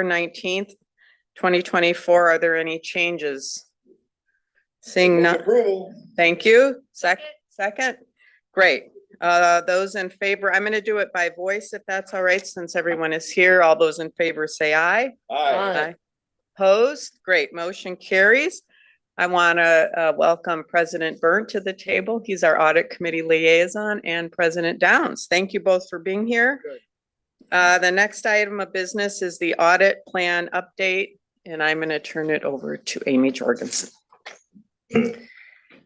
19th, 2024. Are there any changes? Seeing none. Thank you. Second. Great. Those in favor, I'm going to do it by voice if that's all right, since everyone is here. All those in favor say aye. Aye. Opposed? Great. Motion carries. I want to welcome President Burnt to the table. He's our Audit Committee liaison, and President Downs. Thank you both for being here. The next item of business is the audit plan update, and I'm going to turn it over to Amy Jorgensen.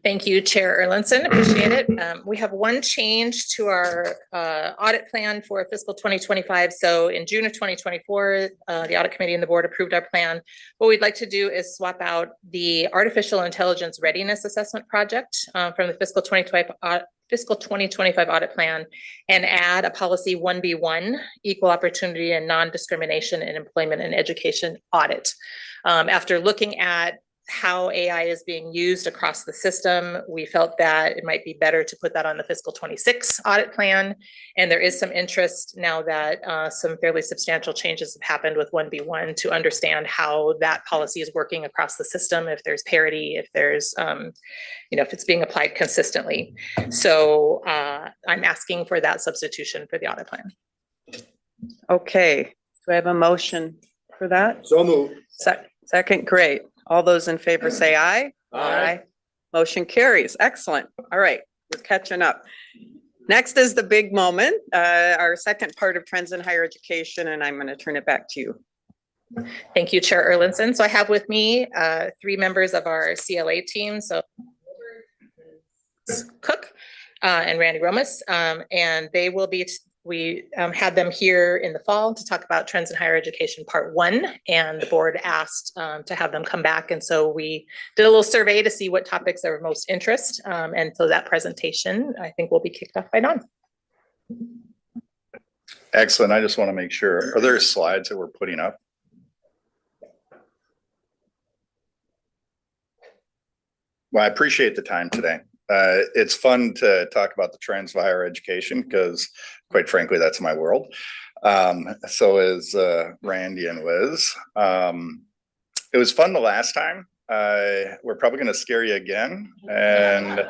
Thank you, Chair Erlandson. Appreciate it. We have one change to our audit plan for fiscal 2025. So in June of 2024, the Audit Committee and the Board approved our plan. What we'd like to do is swap out the Artificial Intelligence Readiness Assessment Project from the fiscal 2025 audit plan and add a policy 1B1, equal opportunity and non-discrimination in employment and education audit. After looking at how AI is being used across the system, we felt that it might be better to put that on the fiscal 26 audit plan. And there is some interest now that some fairly substantial changes have happened with 1B1 to understand how that policy is working across the system, if there's parity, if there's, if it's being applied consistently. So I'm asking for that substitution for the audit plan. Okay, do I have a motion for that? So moved. Second, great. All those in favor say aye. Aye. Motion carries. Excellent. All right, we're catching up. Next is the big moment, our second part of trends in higher education, and I'm going to turn it back to you. Thank you, Chair Erlandson. So I have with me 3 members of our CLA team. So Cook and Randy Romas, and they will be, we had them here in the fall to talk about trends in higher education part 1, and the board asked to have them come back. And so we did a little survey to see what topics are of most interest. And so that presentation, I think, will be kicked off by Don. Excellent. I just want to make sure, are there slides that we're putting up? Well, I appreciate the time today. It's fun to talk about the trends of higher education because, quite frankly, that's my world. So is Randy and Liz. It was fun the last time. We're probably going to scare you again, and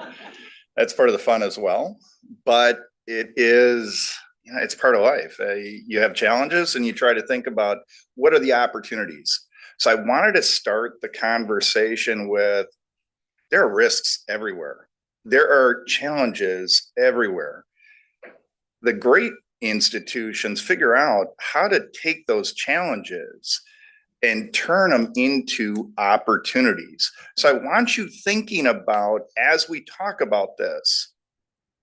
that's part of the fun as well. But it is, it's part of life. You have challenges, and you try to think about what are the opportunities. So I wanted to start the conversation with there are risks everywhere. There are challenges everywhere. The great institutions figure out how to take those challenges and turn them into opportunities. So I want you thinking about, as we talk about this,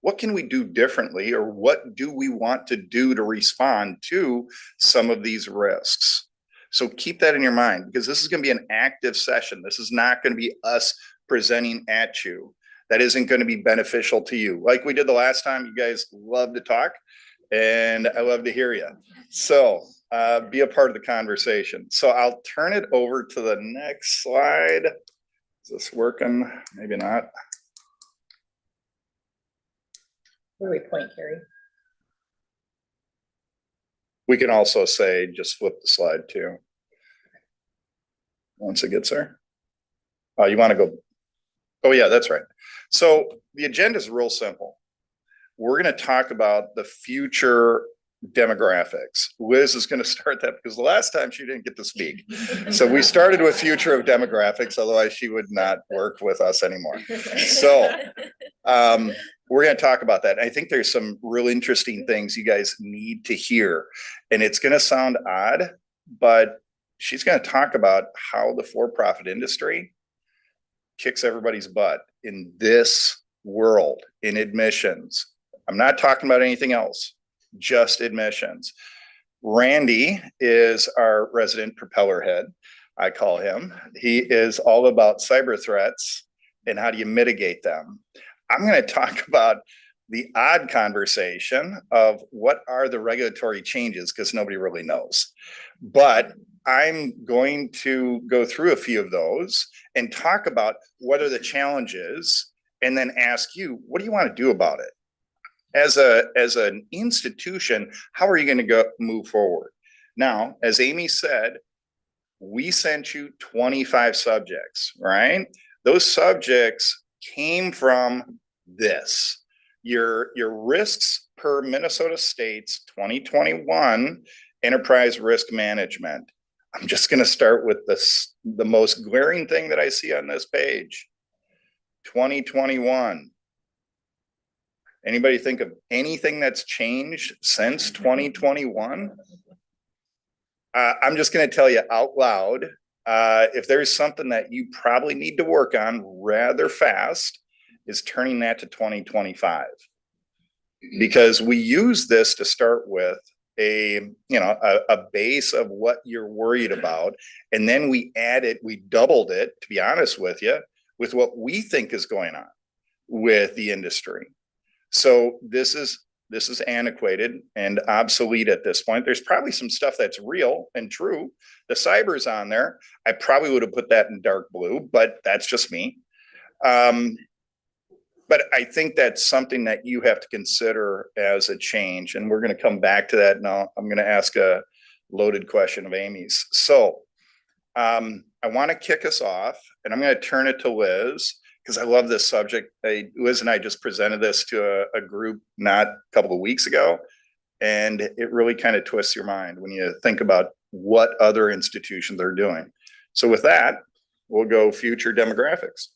what can we do differently, or what do we want to do to respond to some of these risks? So keep that in your mind, because this is going to be an active session. This is not going to be us presenting at you. That isn't going to be beneficial to you. Like we did the last time, you guys love to talk, and I love to hear you. So be a part of the conversation. So I'll turn it over to the next slide. Is this working? Maybe not. Where do we point, Carrie? We can also say, just flip the slide too. Once it gets there. Oh, you want to go? Oh yeah, that's right. So the agenda is real simple. We're going to talk about the future demographics. Liz is going to start that because the last time she didn't get to speak. So we started with future of demographics, otherwise she would not work with us anymore. So we're going to talk about that. I think there's some real interesting things you guys need to hear. And it's going to sound odd, but she's going to talk about how the for-profit industry kicks everybody's butt in this world, in admissions. I'm not talking about anything else, just admissions. Randy is our resident propeller head, I call him. He is all about cyber threats and how do you mitigate them. I'm going to talk about the odd conversation of what are the regulatory changes, because nobody really knows. But I'm going to go through a few of those and talk about what are the challenges, and then ask you, what do you want to do about it? As an institution, how are you going to move forward? Now, as Amy said, we sent you 25 subjects, right? Those subjects came from this. Your risks per Minnesota State's 2021 enterprise risk management. I'm just going to start with the most glaring thing that I see on this page. 2021. Anybody think of anything that's changed since 2021? I'm just going to tell you out loud, if there's something that you probably need to work on rather fast, is turning that to 2025. Because we use this to start with a base of what you're worried about. And then we doubled it, to be honest with you, with what we think is going on with the industry. So this is antiquated and obsolete at this point. There's probably some stuff that's real and true. The cyber's on there. I probably would have put that in dark blue, but that's just me. But I think that's something that you have to consider as a change. And we're going to come back to that now. I'm going to ask a loaded question of Amy's. So I want to kick us off, and I'm going to turn it to Liz, because I love this subject. Liz and I just presented this to a group not a couple of weeks ago, and it really kind of twists your mind when you think about what other institutions are doing. So with that, we'll go future demographics.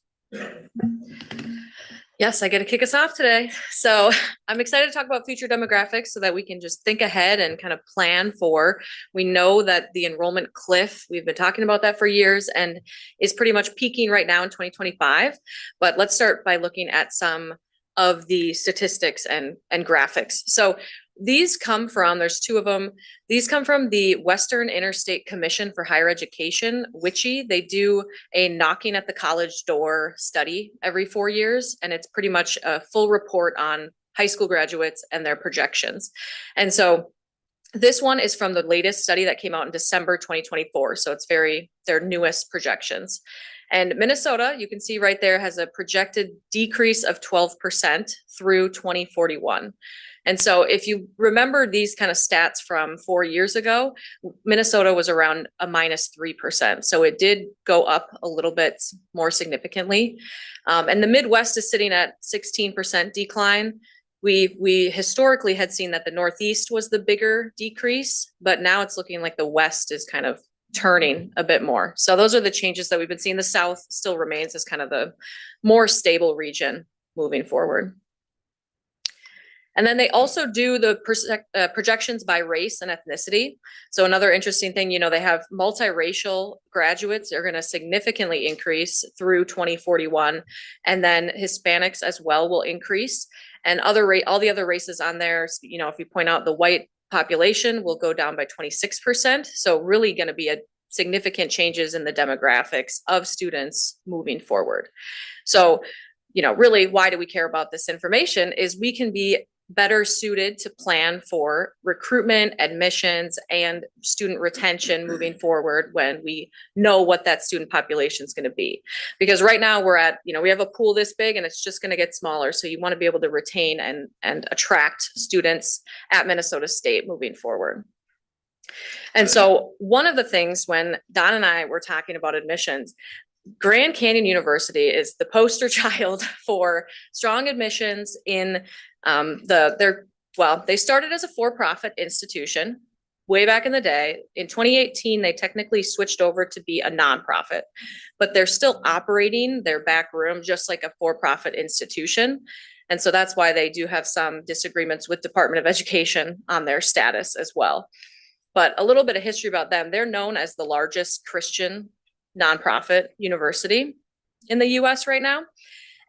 Yes, I get to kick us off today. So I'm excited to talk about future demographics so that we can just think ahead and kind of plan for. We know that the enrollment cliff, we've been talking about that for years and is pretty much peaking right now in 2025. But let's start by looking at some of the statistics and graphics. So these come from, there's two of them. These come from the Western Interstate Commission for Higher Education, WICHE. They do a knocking at the college door study every 4 years, and it's pretty much a full report on high school graduates and their projections. And so this one is from the latest study that came out in December 2024. So it's their newest projections. And Minnesota, you can see right there, has a projected decrease of 12% through 2041. And so if you remember these kind of stats from 4 years ago, Minnesota was around a -3%. So it did go up a little bit more significantly. And the Midwest is sitting at 16% decline. We historically had seen that the Northeast was the bigger decrease, but now it's looking like the West is kind of turning a bit more. So those are the changes that we've been seeing. The South still remains as kind of the more stable region moving forward. And then they also do the projections by race and ethnicity. So another interesting thing, they have multiracial graduates are going to significantly increase through 2041. And then Hispanics as well will increase. And all the other races on there, if you point out the white population will go down by 26%. So really going to be a significant changes in the demographics of students moving forward. So, really, why do we care about this information is we can be better suited to plan for recruitment, admissions, and student retention moving forward when we know what that student population is going to be. Because right now we're at, we have a pool this big and it's just going to get smaller. So you want to be able to retain and attract students at Minnesota State moving forward. And so one of the things when Don and I were talking about admissions, Grand Canyon University is the poster child for strong admissions in they started as a for-profit institution way back in the day. In 2018, they technically switched over to be a nonprofit, but they're still operating their back room just like a for-profit institution. And so that's why they do have some disagreements with Department of Education on their status as well. But a little bit of history about them. They're known as the largest Christian nonprofit university in the US right now.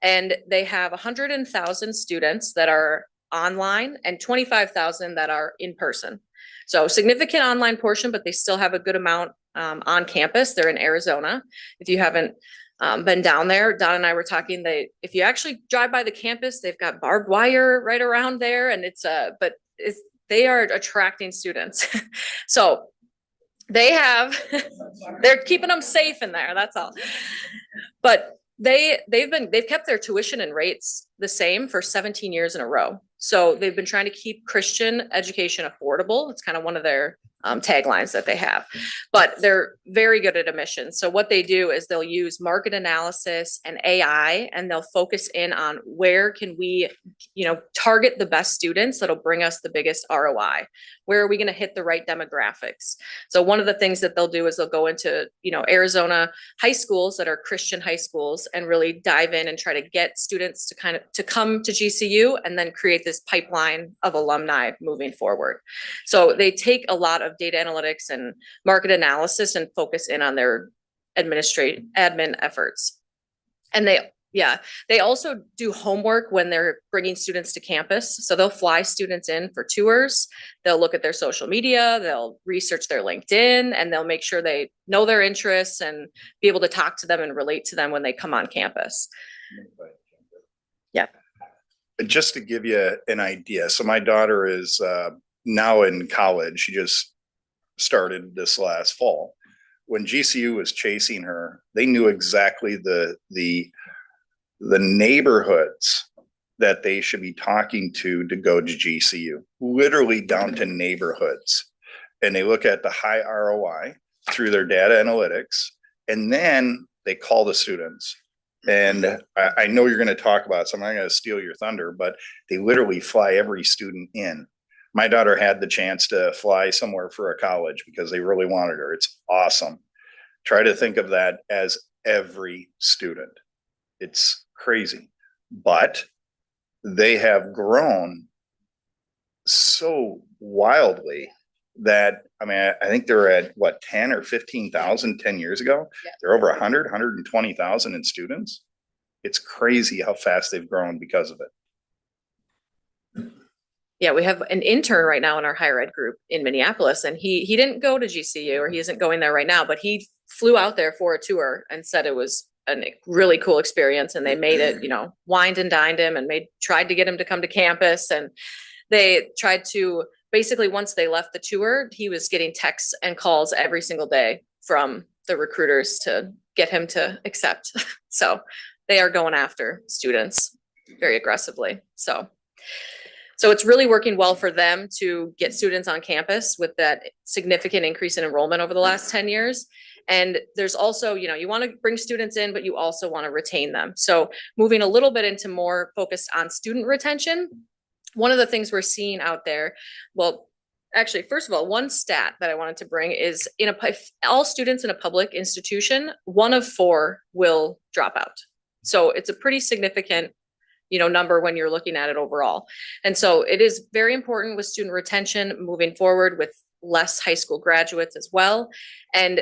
And they have 100,000 students that are online and 25,000 that are in person. So significant online portion, but they still have a good amount on campus. They're in Arizona. If you haven't been down there, Don and I were talking, if you actually drive by the campus, they've got barbed wire right around there. And they are attracting students. So they're keeping them safe in there. That's all. But they've kept their tuition and rates the same for 17 years in a row. So they've been trying to keep Christian education affordable. It's kind of one of their taglines that they have, but they're very good at admissions. So what they do is they'll use market analysis and AI, and they'll focus in on where can we, target the best students that'll bring us the biggest ROI. Where are we going to hit the right demographics? So one of the things that they'll do is they'll go into, Arizona high schools that are Christian high schools and really dive in and try to get students to come to GCU and then create this pipeline of alumni moving forward. So they take a lot of data analytics and market analysis and focus in on their admin efforts. And they also do homework when they're bringing students to campus. So they'll fly students in for tours. They'll look at their social media, they'll research their LinkedIn, and they'll make sure they know their interests and be able to talk to them and relate to them when they come on campus. Yeah. Just to give you an idea, so my daughter is now in college. She just started this last fall. When GCU was chasing her, they knew exactly the neighborhoods that they should be talking to go to GCU, literally down to neighborhoods. And they look at the high ROI through their data analytics, and then they call the students. And I know you're going to talk about it, so I'm not going to steal your thunder, but they literally fly every student in. My daughter had the chance to fly somewhere for a college because they really wanted her. It's awesome. Try to think of that as every student. It's crazy, but they have grown so wildly that, I think they're at 10 or 15,000 10 years ago. Yeah. They're over 120,000 in students. It's crazy how fast they've grown because of it. Yeah, we have an intern right now in our higher ed group in Minneapolis, and he didn't go to GCU, or he isn't going there right now, but he flew out there for a tour and said it was a really cool experience, and they made it, wined and dined him and tried to get him to come to campus. And they tried to basically, once they left the tour, he was getting texts and calls every single day from the recruiters to get him to accept. So they are going after students very aggressively. So it's really working well for them to get students on campus with that significant increase in enrollment over the last 10 years. And there's also, you want to bring students in, but you also want to retain them. So moving a little bit into more focused on student retention, one of the things we're seeing out there, well, actually, first of all, one stat that I wanted to bring is all students in a public institution, 1 of 4 will drop out. So it's a pretty significant number when you're looking at it overall. And so it is very important with student retention moving forward with less high school graduates as well. And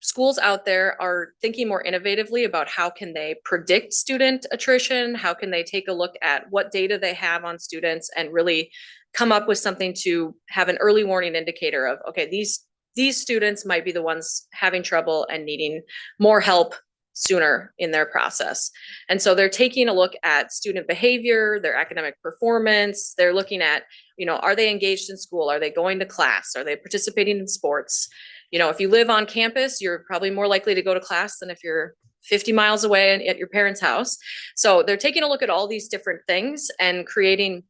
schools out there are thinking more innovatively about how can they predict student attrition, how can they take a look at what data they have on students and really come up with something to have an early warning indicator of, okay, these students might be the ones having trouble and needing more help sooner in their process. And so they're taking a look at student behavior, their academic performance. They're looking at, are they engaged in school? Are they going to class? Are they participating in sports? If you live on campus, you're probably more likely to go to class than if you're 50 miles away at your parents' house. So they're taking a look at all these different things and creating,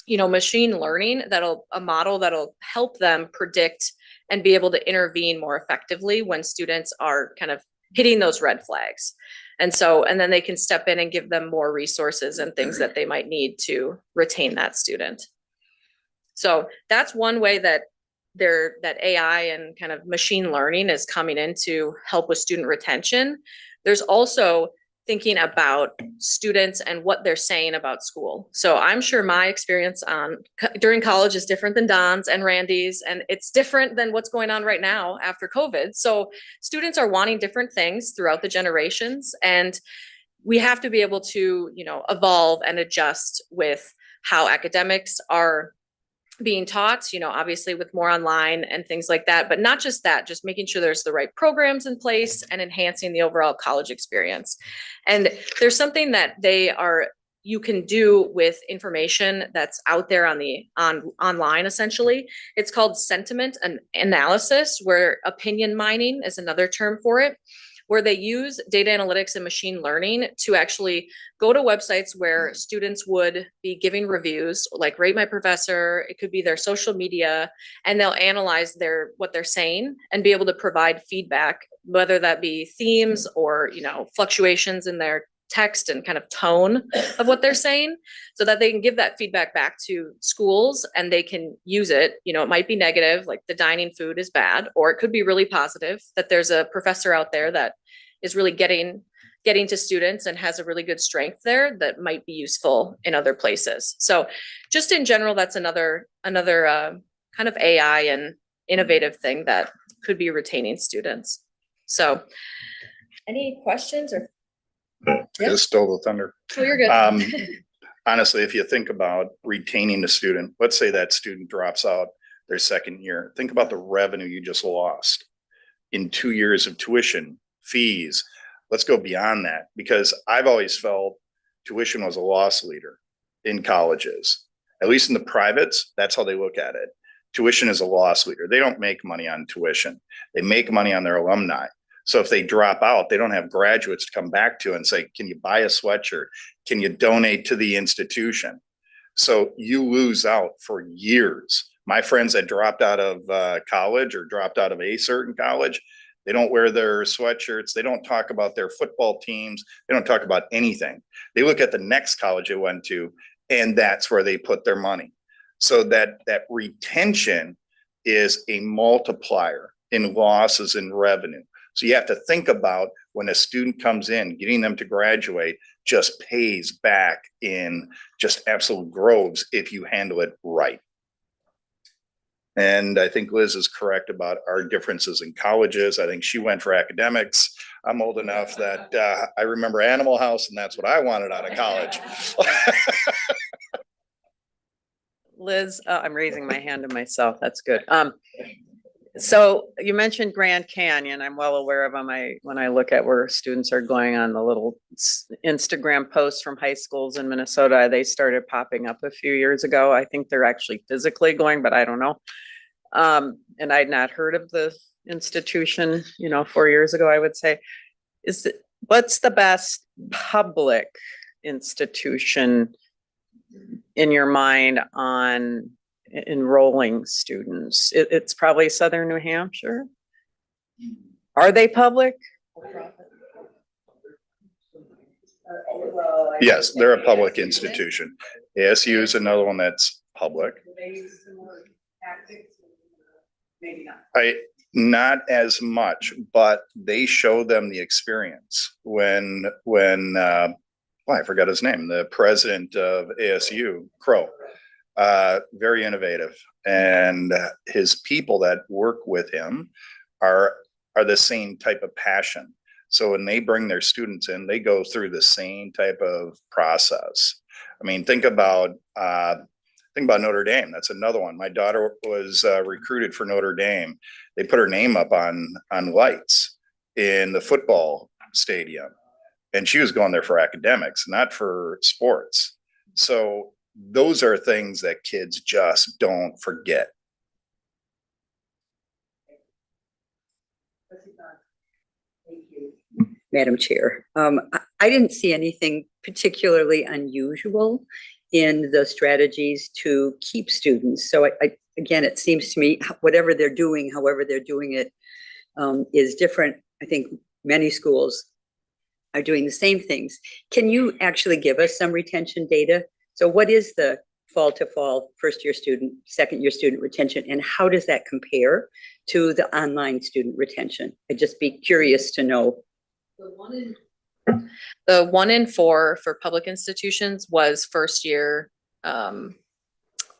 machine learning a model that'll help them predict and be able to intervene more effectively when students are kind of hitting those red flags. And then they can step in and give them more resources and things that they might need to retain that student. So that's one way that AI and kind of machine learning is coming in to help with student retention. There's also thinking about students and what they're saying about school. So I'm sure my experience during college is different than Don's and Randy's, and it's different than what's going on right now after COVID. So students are wanting different things throughout the generations, and we have to be able to, evolve and adjust with how academics are being taught, obviously with more online and things like that, but not just that, just making sure there's the right programs in place and enhancing the overall college experience. And there's something that you can do with information that's out there online, essentially. It's called sentiment analysis, where opinion mining is another term for it, where they use data analytics and machine learning to actually go to websites where students would be giving reviews, like rate my professor, it could be their social media, and they'll analyze what they're saying and be able to provide feedback, whether that be themes or, fluctuations in their text and kind of tone of what they're saying, so that they can give that feedback back to schools and they can use it. It might be negative, like the dining food is bad, or it could be really positive that there's a professor out there that is really getting to students and has a really good strength there that might be useful in other places. So just in general, that's another kind of AI and innovative thing that could be retaining students. So any questions or? Yeah. Just stole the thunder. Oh, you're good. Honestly, if you think about retaining a student, let's say that student drops out their second year, think about the revenue you just lost in 2 years of tuition, fees. Let's go beyond that, because I've always felt tuition was a loss leader in colleges, at least in the privates. That's how they look at it. Tuition is a loss leader. They don't make money on tuition. They make money on their alumni. So if they drop out, they don't have graduates to come back to and say, can you buy a sweatshirt? Can you donate to the institution? So you lose out for years. My friends that dropped out of college or dropped out of a certain college, they don't wear their sweatshirts. They don't talk about their football teams. They don't talk about anything. They look at the next college they went to, and that's where they put their money. So that retention is a multiplier in losses in revenue. So you have to think about when a student comes in, getting them to graduate just pays back in just absolute groves if you handle it right. And I think Liz is correct about our differences in colleges. I think she went for academics. I'm old enough that I remember Animal House, and that's what I wanted out of college. Liz, I'm raising my hand to myself. That's good. So you mentioned Grand Canyon. I'm well aware of them. When I look at where students are going on the little Instagram posts from high schools in Minnesota, they started popping up a few years ago. I think they're actually physically going, but I don't know. And I'd not heard of the institution, 4 years ago, I would say. What's the best public institution in your mind on enrolling students? It's probably Southern New Hampshire. Are they public? Yes, they're a public institution. ASU is another one that's public. Maybe not. Not as much, but they show them the experience when I forgot his name, the president of ASU, Crow. Very innovative, and his people that work with him are the same type of passion. So when they bring their students in, they go through the same type of process. I mean, think about Notre Dame. That's another one. My daughter was recruited for Notre Dame. They put her name up on lights in the football stadium, and she was going there for academics, not for sports. So those are things that kids just don't forget. Thank you, Madam Chair. I didn't see anything particularly unusual in the strategies to keep students. So again, it seems to me whatever they're doing, however they're doing it, is different. I think many schools are doing the same things. Can you actually give us some retention data? So what is the fall to fall, first year student, second year student retention, and how does that compare to the online student retention? I'd just be curious to know. The 1 in 4 for public institutions was first year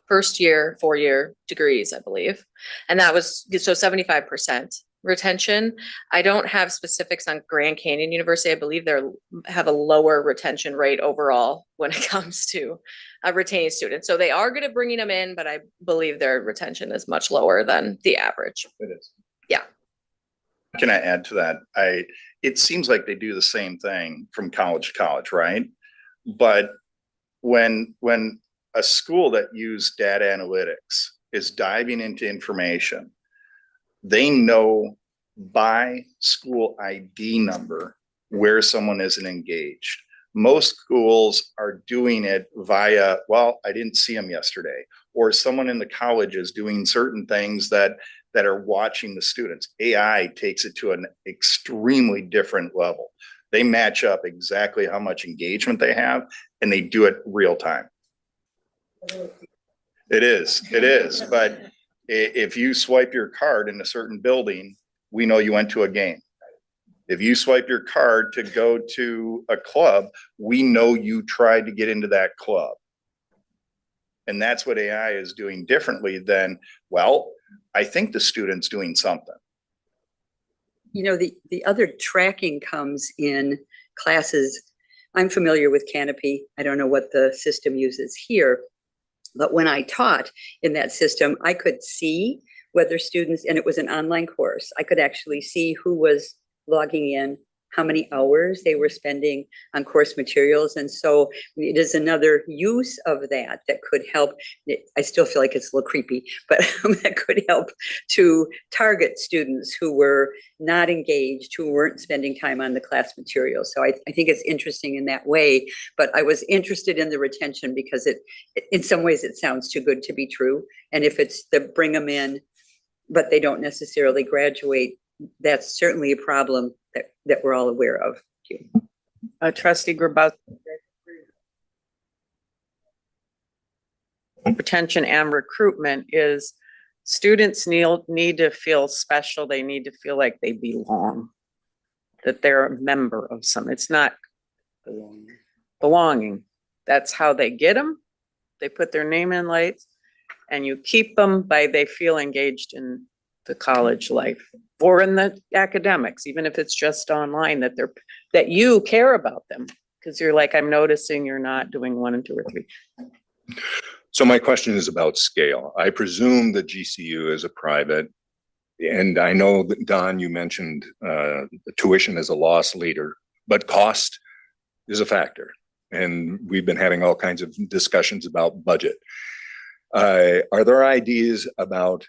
4-year degrees, I believe. And that was, so 75% retention. I don't have specifics on Grand Canyon University. I believe they have a lower retention rate overall when it comes to retaining students. So they are good at bringing them in, but I believe their retention is much lower than the average. It is. Yeah. Can I add to that? It seems like they do the same thing from college to college, right? But when a school that uses data analytics is diving into information, they know by school ID number where someone isn't engaged. Most schools are doing it via, well, I didn't see them yesterday, or someone in the college is doing certain things that are watching the students. AI takes it to an extremely different level. They match up exactly how much engagement they have, and they do it real time. It is, but if you swipe your card in a certain building, we know you went to a game. If you swipe your card to go to a club, we know you tried to get into that club. And that's what AI is doing differently than, well, I think the student's doing something. You know, the other tracking comes in classes. I'm familiar with Canopy. I don't know what the system uses here. But when I taught in that system, I could see whether students, and it was an online course, I could actually see who was logging in, how many hours they were spending on course materials. And so it is another use of that could help. I still feel like it's a little creepy, but that could help to target students who were not engaged, who weren't spending time on the class material. So I think it's interesting in that way, but I was interested in the retention because in some ways it sounds too good to be true. And if it's the bring them in, but they don't necessarily graduate, that's certainly a problem that we're all aware of. Trustee Grabowski. Retention and recruitment is students need to feel special. They need to feel like they belong, that they're a member of some. It's not belonging. That's how they get them. They put their name in lights, and you keep them by they feel engaged in the college life or in the academics, even if it's just online, that you care about them. Because you're like, I'm noticing you're not doing 1 and 2 or 3. So my question is about scale. I presume that GCU is a private, and I know that Don, you mentioned tuition as a loss leader, but cost is a factor. And we've been having all kinds of discussions about budget. Are there ideas about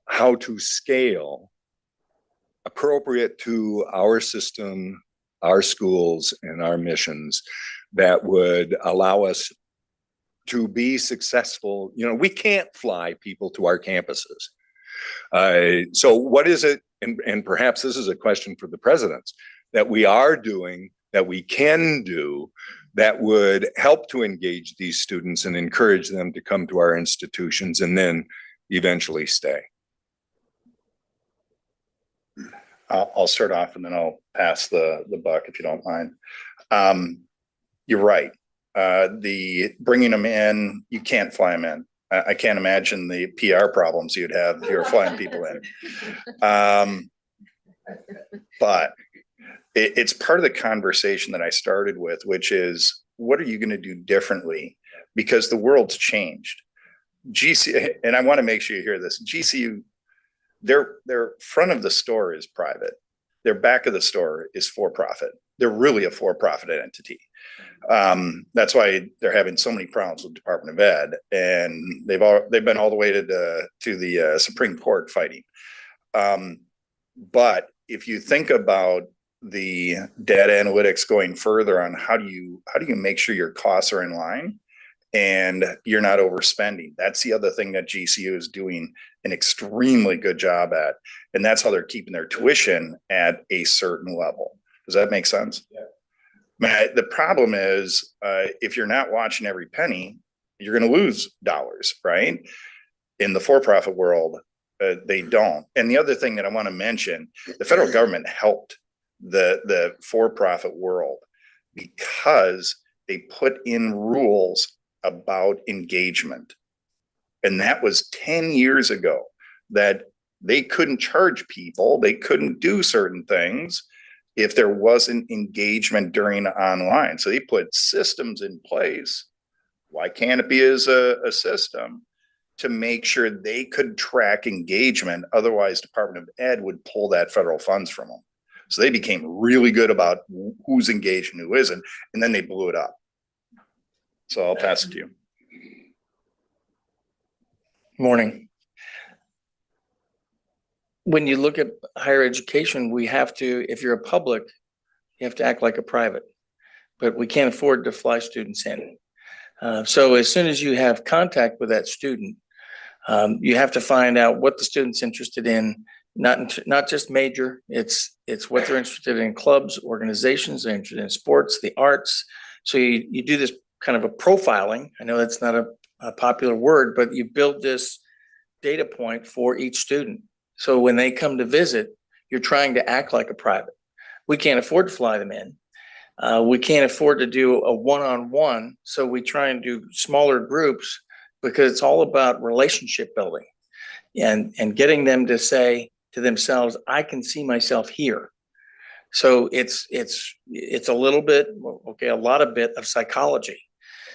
how to scale appropriate to our system, our schools, and our missions that would allow us to be successful? You know, we can't fly people to our campuses. So what is it, and perhaps this is a question for the presidents, that we are doing, that we can do, that would help to engage these students and encourage them to come to our institutions and then eventually stay? I'll start off and then I'll pass the buck if you don't mind. You're right. The bringing them in, you can't fly them in. I can't imagine the PR problems you'd have if you were flying people in. But it's part of the conversation that I started with, which is, what are you going to do differently? Because the world's changed. GCU, and I want to make sure you hear this, GCU, their front of the store is private. Their back of the store is for-profit. They're really a for-profit entity. That's why they're having so many problems with Department of Ed, and they've been all the way to the Supreme Court fighting. But if you think about the data analytics going further on how do you make sure your costs are in line and you're not overspending, that's the other thing that GCU is doing an extremely good job at, and that's how they're keeping their tuition at a certain level. Does that make sense? Yeah. I mean, the problem is if you're not watching every penny, you're going to lose dollars, right? In the for-profit world, they don't. And the other thing that I want to mention, the federal government helped the for-profit world because they put in rules about engagement. And that was 10 years ago, that they couldn't charge people, they couldn't do certain things if there wasn't engagement during online. So they put systems in place, why Canopy is a system, to make sure they could track engagement. Otherwise, Department of Ed would pull that federal funds from them. So they became really good about who's engaged and who isn't, and then they blew it up. So I'll pass it to you. Morning. when you look at higher education, we have to, if you're a public, you have to act like a private, but we can't afford to fly students in. So as soon as you have contact with that student, you have to find out what the student's interested in, not just major, it's what they're interested in, clubs, organizations, they're interested in sports, the arts. So you do this kind of a profiling. I know that's not a popular word, but you build this data point for each student. So when they come to visit, you're trying to act like a private. We can't afford to fly them in. We can't afford to do a one-on-one. So we try and do smaller groups because it's all about relationship building and getting them to say to themselves, I can see myself here. So it's a little bit, okay, a lot of bit of psychology.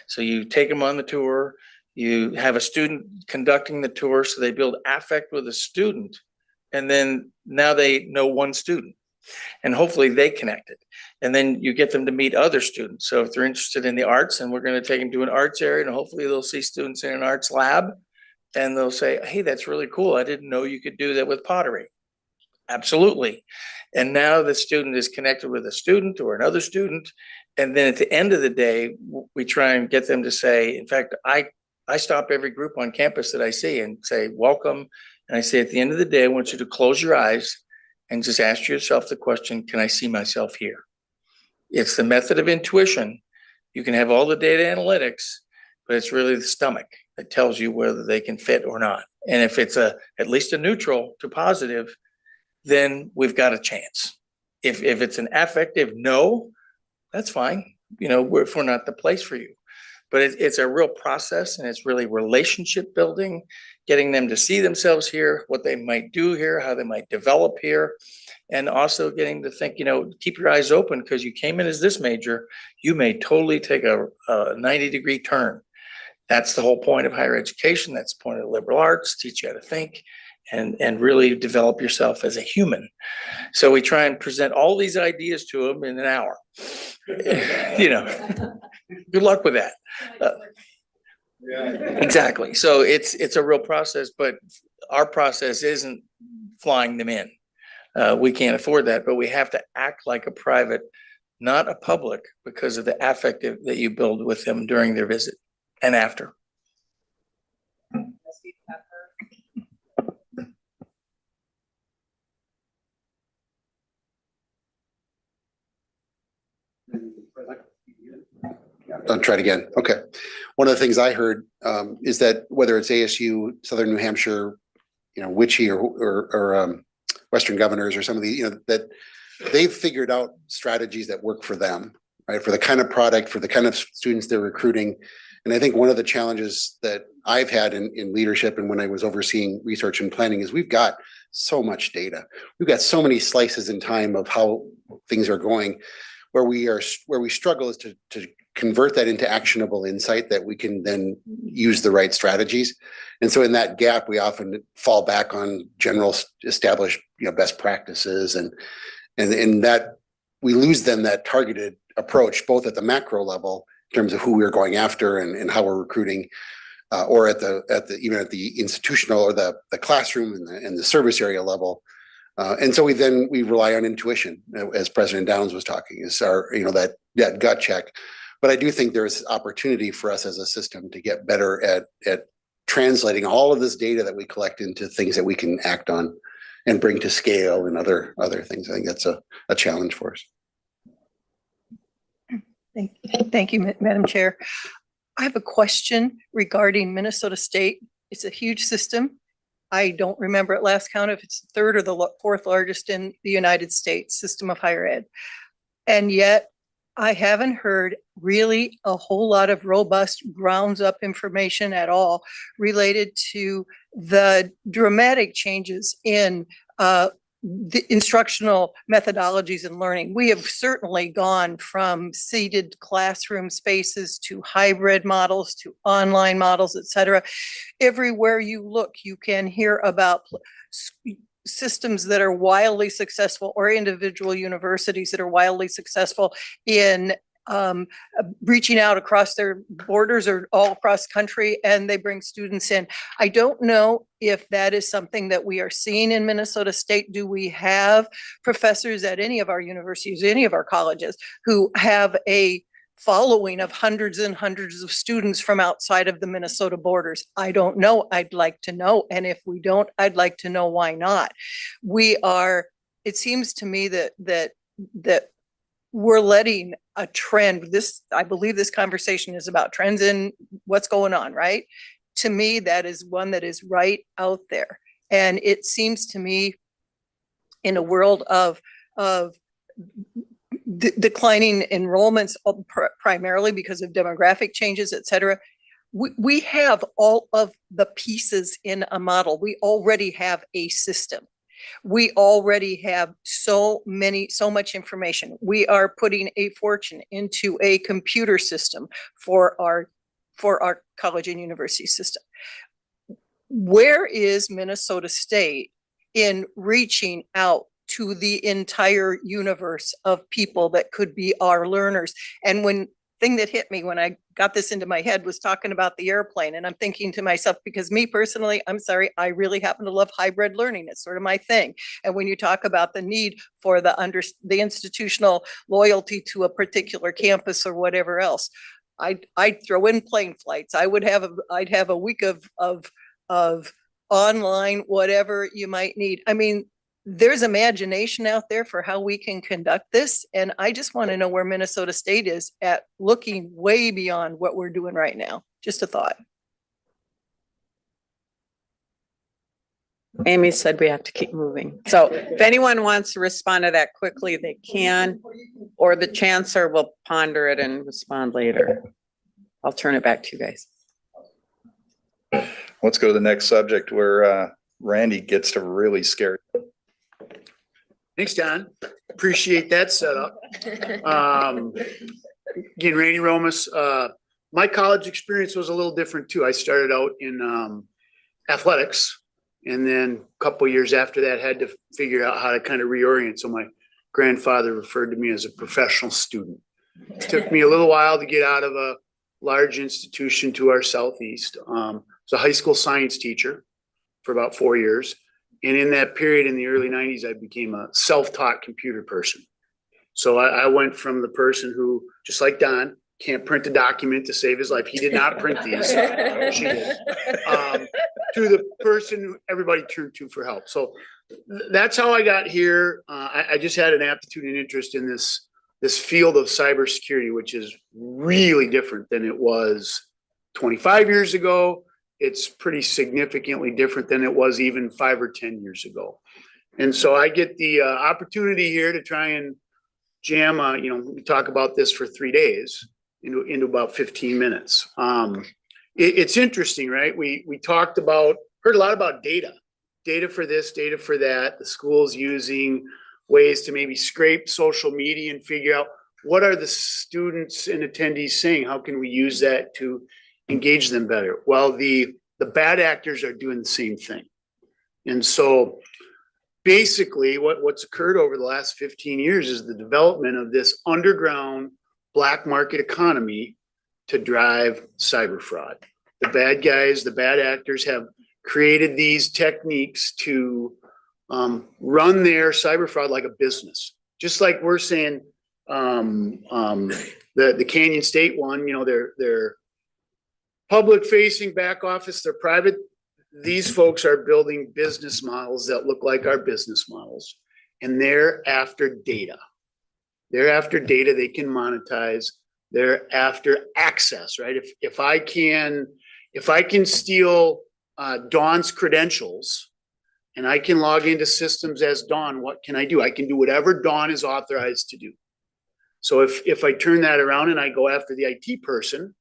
So you take them on the tour, you have a student conducting the tour, so they build affect with a student, and then now they know one student, and hopefully they connected. And then you get them to meet other students. So if they're interested in the arts, and we're going to take them to an arts area, and hopefully they'll see students in an arts lab, and they'll say, hey, that's really cool. I didn't know you could do that with pottery. Absolutely. And now the student is connected with a student or another student. And then at the end of the day, we try and get them to say, in fact, I stop every group on campus that I see and say, welcome. And I say, at the end of the day, I want you to close your eyes and just ask yourself the question, can I see myself here? It's the method of intuition. You can have all the data analytics, but it's really the stomach that tells you whether they can fit or not. And if it's at least a neutral to positive, then we've got a chance. If it's an affective no, that's fine. You know, if we're not the place for you. But it's a real process, and it's really relationship building, getting them to see themselves here, what they might do here, how they might develop here, and also getting to think, you know, keep your eyes open, because you came in as this major, you may totally take a 90-degree turn. That's the whole point of higher education. That's the point of liberal arts, teach you how to think and really develop yourself as a human. So we try and present all these ideas to them in an hour. You know, good luck with that. Exactly. So it's a real process, but our process isn't flying them in. We can't afford that, but we have to act like a private, not a public, because of the affective that you build with them during their visit and after. I'll try it again. Okay. One of the things I heard is that whether it's ASU, Southern New Hampshire, you know, Witchy or Western Governors or some of the, you know, that they've figured out strategies that work for them, right? For the kind of product, for the kind of students they're recruiting. And I think one of the challenges that I've had in leadership and when I was overseeing research and planning is we've got so much data. We've got so many slices in time of how things are going. Where we struggle is to convert that into actionable insight that we can then use the right strategies. And so in that gap, we often fall back on general established, you know, best practices and that we lose then that targeted approach, both at the macro level in terms of who we're going after and how we're recruiting, or even at the institutional or the classroom and the service area level. And so we rely on intuition, as President Downs was talking, is our, you know, that gut check. But I do think there's opportunity for us as a system to get better at translating all of this data that we collect into things that we can act on and bring to scale and other things. I think that's a challenge for us. Thank you, Madam Chair. I have a question regarding Minnesota State. It's a huge system. I don't remember at last count if it's the third or the fourth largest in the United States system of higher ed. And yet I haven't heard really a whole lot of robust grounds up information at all related to the dramatic changes in the instructional methodologies and learning. We have certainly gone from seated classroom spaces to hybrid models to online models, et cetera. Everywhere you look, you can hear about systems that are wildly successful or individual universities that are wildly successful in reaching out across their borders or all across country, and they bring students in. I don't know if that is something that we are seeing in Minnesota State. Do we have professors at any of our universities, any of our colleges who have a following of hundreds and hundreds of students from outside of the Minnesota borders? I don't know. I'd like to know. And if we don't, I'd like to know why not. It seems to me that we're letting a trend, I believe this conversation is about trends in what's going on, right? To me, that is one that is right out there. And it seems to me in a world of declining enrollments primarily because of demographic changes, et cetera. We have all of the pieces in a model. We already have a system. We already have so much information. We are putting a fortune into a computer system for our college and university system. Where is Minnesota State in reaching out to the entire universe of people that could be our learners? And thing that hit me when I got this into my head was talking about the airplane. And I'm thinking to myself, because me personally, I'm sorry, I really happen to love hybrid learning. It's sort of my thing. And when you talk about the need for the institutional loyalty to a particular campus or whatever else, I'd throw in plane flights. I'd have a week of online, whatever you might need. I mean, there's imagination out there for how we can conduct this. And I just want to know where Minnesota State is at looking way beyond what we're doing right now. Just a thought. Amy said we have to keep moving. So if anyone wants to respond to that quickly, they can, or the chancellor will ponder it and respond later. I'll turn it back to you guys. Let's go to the next subject where Randy gets to really scare. Thanks, Don. Appreciate that setup. Again, Randy Romas. My college experience was a little different too. I started out in athletics, and then a couple of years after that had to figure out how to kind of reorient. So my grandfather referred to me as a professional student. It took me a little while to get out of a large institution to our southeast. I was a high school science teacher for about 4 years. And in that period in the early 90s, I became a self-taught computer person. So I went from the person who, just like Don, can't print a document to save his life. He did not print these. She did. To the person who everybody turned to for help. So that's how I got here. I just had an aptitude and interest in this field of cybersecurity, which is really different than it was 25 years ago. It's pretty significantly different than it was even 5 or 10 years ago. And so I get the opportunity here to try and jam, we talk about this for 3 days into about 15 minutes. It's interesting, right? We heard a lot about data for this, data for that, the schools using ways to maybe scrape social media and figure out what are the students and attendees saying? How can we use that to engage them better? Well, the bad actors are doing the same thing. And so basically what's occurred over the last 15 years is the development of this underground black market economy to drive cyber fraud. The bad guys, the bad actors have created these techniques to run their cyber fraud like a business. Just like we're saying, the Canyon State one, they're public facing back office, they're private. These folks are building business models that look like our business models, and they're after data. They're after data they can monetize. They're after access, right? If I can steal Dawn's credentials and I can log into systems as Dawn, what can I do? I can do whatever Dawn is authorized to do. So if I turn that around and I go after the IT person,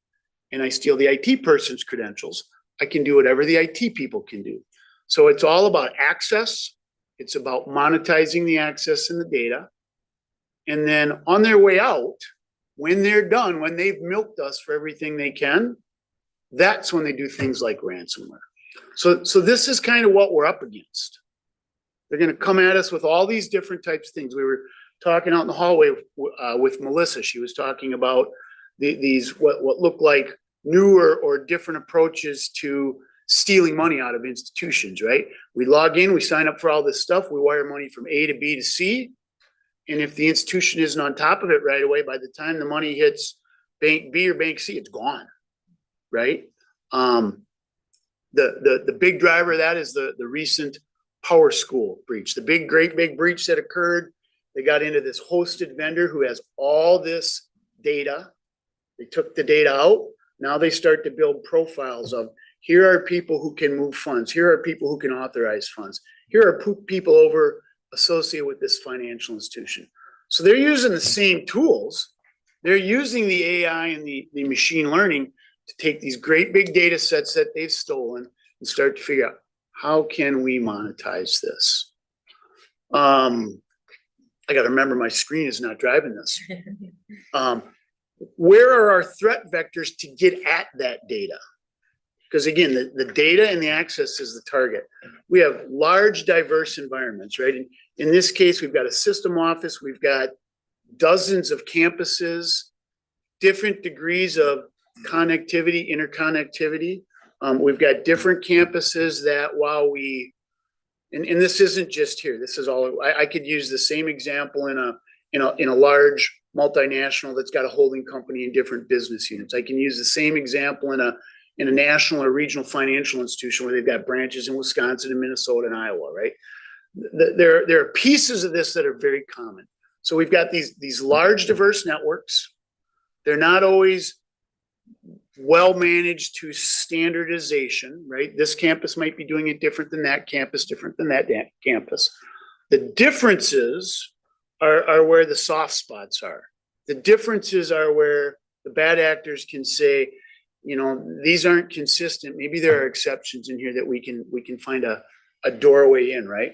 and I steal the IT person's credentials, I can do whatever the IT people can do. So it's all about access. It's about monetizing the access and the data. And then on their way out, when they're done, when they've milked us for everything they can, that's when they do things like ransomware. So this is kind of what we're up against. They're going to come at us with all these different types of things. We were talking out in the hallway with Melissa. She was talking about these, what look like newer or different approaches to stealing money out of institutions, right? We log in, we sign up for all this stuff, we wire money from A to B to C. And if the institution isn't on top of it right away, by the time the money hits bank B or bank C, it's gone, right? The big driver of that is the recent Power School breach, the great big breach that occurred. They got into this hosted vendor who has all this data. They took the data out. Now they start to build profiles of, here are people who can move funds. Here are people who can authorize funds. Here are people over associated with this financial institution. So they're using the same tools. They're using the AI and the machine learning to take these great big data sets that they've stolen and start to figure out, how can we monetize this? I got to remember my screen is not driving this. Where are our threat vectors to get at that data? Because again, the data and the access is the target. We have large, diverse environments, right? In this case, we've got a system office. We've got dozens of campuses, different degrees of connectivity, interconnectivity. We've got different campuses that while and this isn't just here, this is all, I could use the same example in a large multinational that's got a holding company in different business units. I can use the same example in a national or regional financial institution where they've got branches in Wisconsin and Minnesota and Iowa, right? There are pieces of this that are very common. So we've got these large diverse networks. They're not always well managed to standardization, right? This campus might be doing it different than that campus, different than that campus. The differences are where the soft spots are. The differences are where the bad actors can say, you know, these aren't consistent. Maybe there are exceptions in here that we can find a doorway in, right?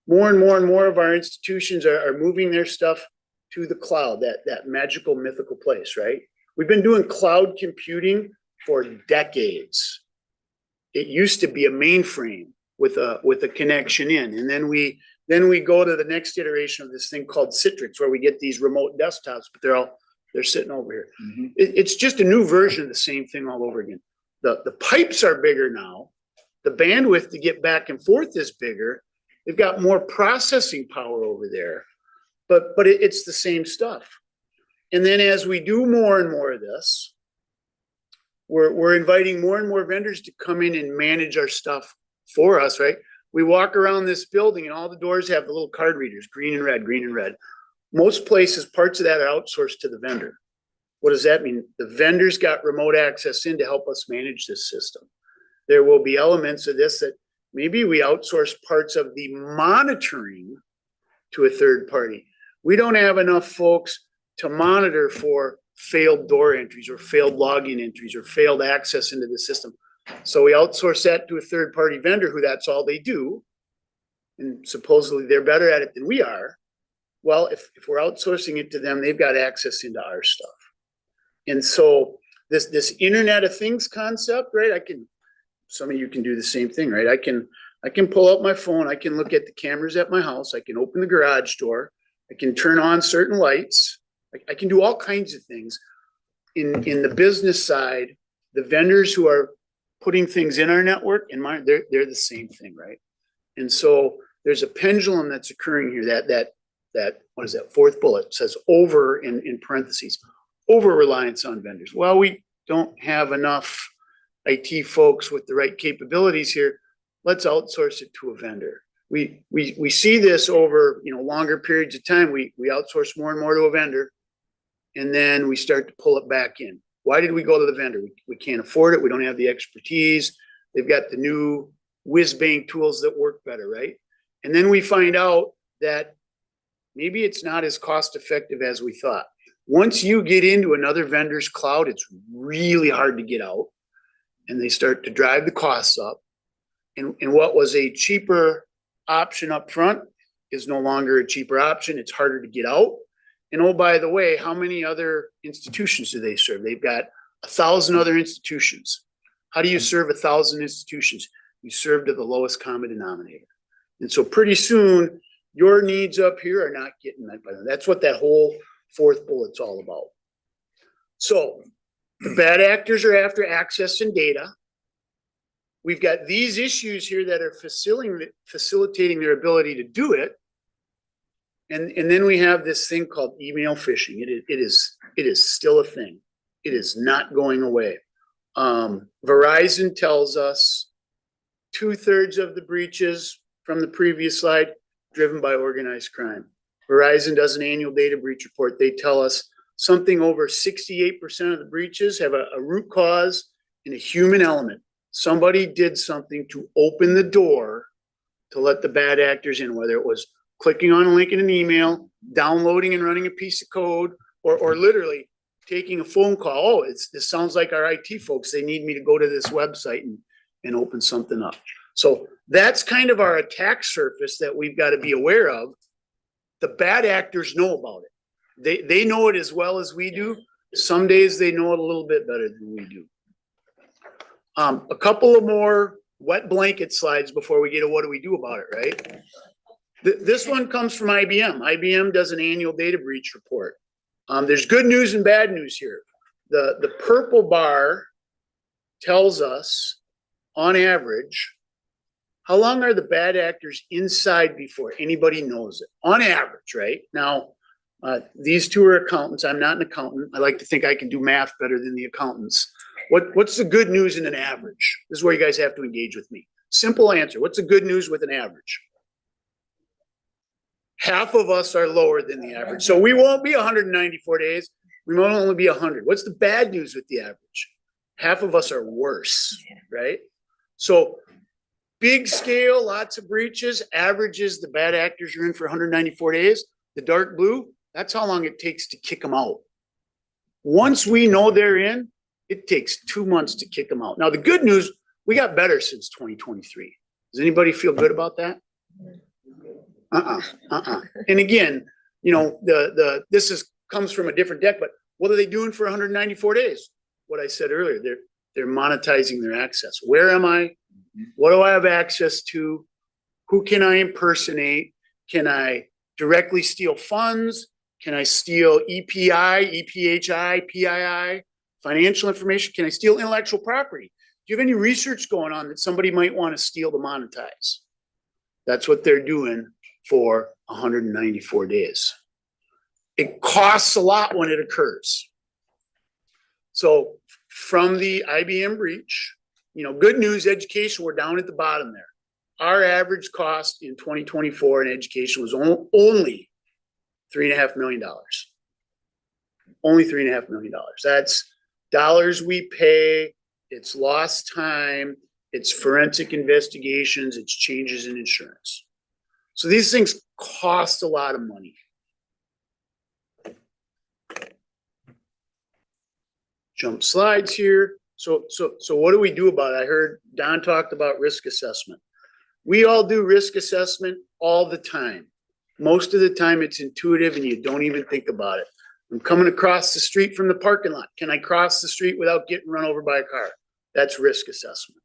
More and more and more of our institutions are moving their stuff to the cloud, that magical, mythical place, right? We've been doing cloud computing for decades. It used to be a mainframe with a connection in, and then we go to the next iteration of this thing called Citrix, where we get these remote desktops, but they're sitting over here. Mm-hmm. It's just a new version of the same thing all over again. The pipes are bigger now. The bandwidth to get back and forth is bigger. They've got more processing power over there, but it's the same stuff. And then as we do more and more of this, we're inviting more and more vendors to come in and manage our stuff for us, right? We walk around this building and all the doors have the little card readers, green and red, green and red. Most places, parts of that are outsourced to the vendor. What does that mean? The vendor's got remote access in to help us manage this system. There will be elements of this that maybe we outsource parts of the monitoring to a third party. We don't have enough folks to monitor for failed door entries or failed login entries or failed access into the system. So we outsource that to a third party vendor who that's all they do. And supposedly they're better at it than we are. Well, if we're outsourcing it to them, they've got access into our stuff. And so this Internet of Things concept, right? Some of you can do the same thing, right? I can pull out my phone. I can look at the cameras at my house. I can open the garage door. I can turn on certain lights. I can do all kinds of things. In the business side, the vendors who are putting things in our network and mine, they're the same thing, right? And so there's a pendulum that's occurring here. That what is that? Fourth bullet says over in parentheses, over reliance on vendors. Well, we don't have enough IT folks with the right capabilities here. Let's outsource it to a vendor. We see this over longer periods of time. We outsource more and more to a vendor, and then we start to pull it back in. Why did we go to the vendor? We can't afford it. We don't have the expertise. They've got the new whiz-bang tools that work better, right? And then we find out that maybe it's not as cost-effective as we thought. Once you get into another vendor's cloud, it's really hard to get out, and they start to drive the costs up. And what was a cheaper option up front is no longer a cheaper option. It's harder to get out. And oh, by the way, how many other institutions do they serve? They've got 1,000 other institutions. How do you serve 1,000 institutions? You serve to the lowest common denominator. And so pretty soon, your needs up here are not getting met by them. That's what that whole fourth bullet's all about. So the bad actors are after access and data. We've got these issues here that are facilitating their ability to do it. And then we have this thing called email phishing. It is still a thing. It is not going away. Verizon tells us 2/3 of the breaches from the previous slide driven by organized crime. Verizon does an annual data breach report. They tell us something over 68% of the breaches have a root cause in a human element. Somebody did something to open the door to let the bad actors in, whether it was clicking on a link in an email, downloading and running a piece of code, or literally taking a phone call. Oh, this sounds like our IT folks. They need me to go to this website and open something up. So that's kind of our attack surface that we've got to be aware of. The bad actors know about it. They know it as well as we do. Some days they know it a little bit better than we do. A couple of more wet blanket slides before we get to what do we do about it, right? This one comes from IBM. IBM does an annual data breach report. There's good news and bad news here. The purple bar tells us, on average, how long are the bad actors inside before anybody knows it? On average, right? Now, these two are accountants. I'm not an accountant. I like to think I can do math better than the accountants. What's the good news in an average? This is where you guys have to engage with me. Simple answer. What's the good news with an average? Half of us are lower than the average. So we won't be 194 days. We might only be 100. What's the bad news with the average? Half of us are worse, right? So big scale, lots of breaches, averages, the bad actors are in for 194 days. The dark blue, that's how long it takes to kick them out. Once we know they're in, it takes 2 months to kick them out. Now, the good news, we got better since 2023. Does anybody feel good about that? And again, you know, this comes from a different deck, but what are they doing for 194 days? What I said earlier, they're monetizing their access. Where am I? What do I have access to? Who can I impersonate? Can I directly steal funds? Can I steal EPI, EPHI, PII, financial information? Can I steal intellectual property? Do you have any research going on that somebody might want to steal to monetize? That's what they're doing for 194 days. It costs a lot when it occurs. So from the IBM breach, you know, good news, education, we're down at the bottom there. Our average cost in 2024 in education was only $3.5 million. Only $3.5 million. That's dollars we pay. It's lost time. It's forensic investigations. It's changes in insurance. So these things cost a lot of money. Jump slides here. So what do we do about it? I heard Don talked about risk assessment. We all do risk assessment all the time. Most of the time it's intuitive and you don't even think about it. I'm coming across the street from the parking lot. Can I cross the street without getting run over by a car? That's risk assessment,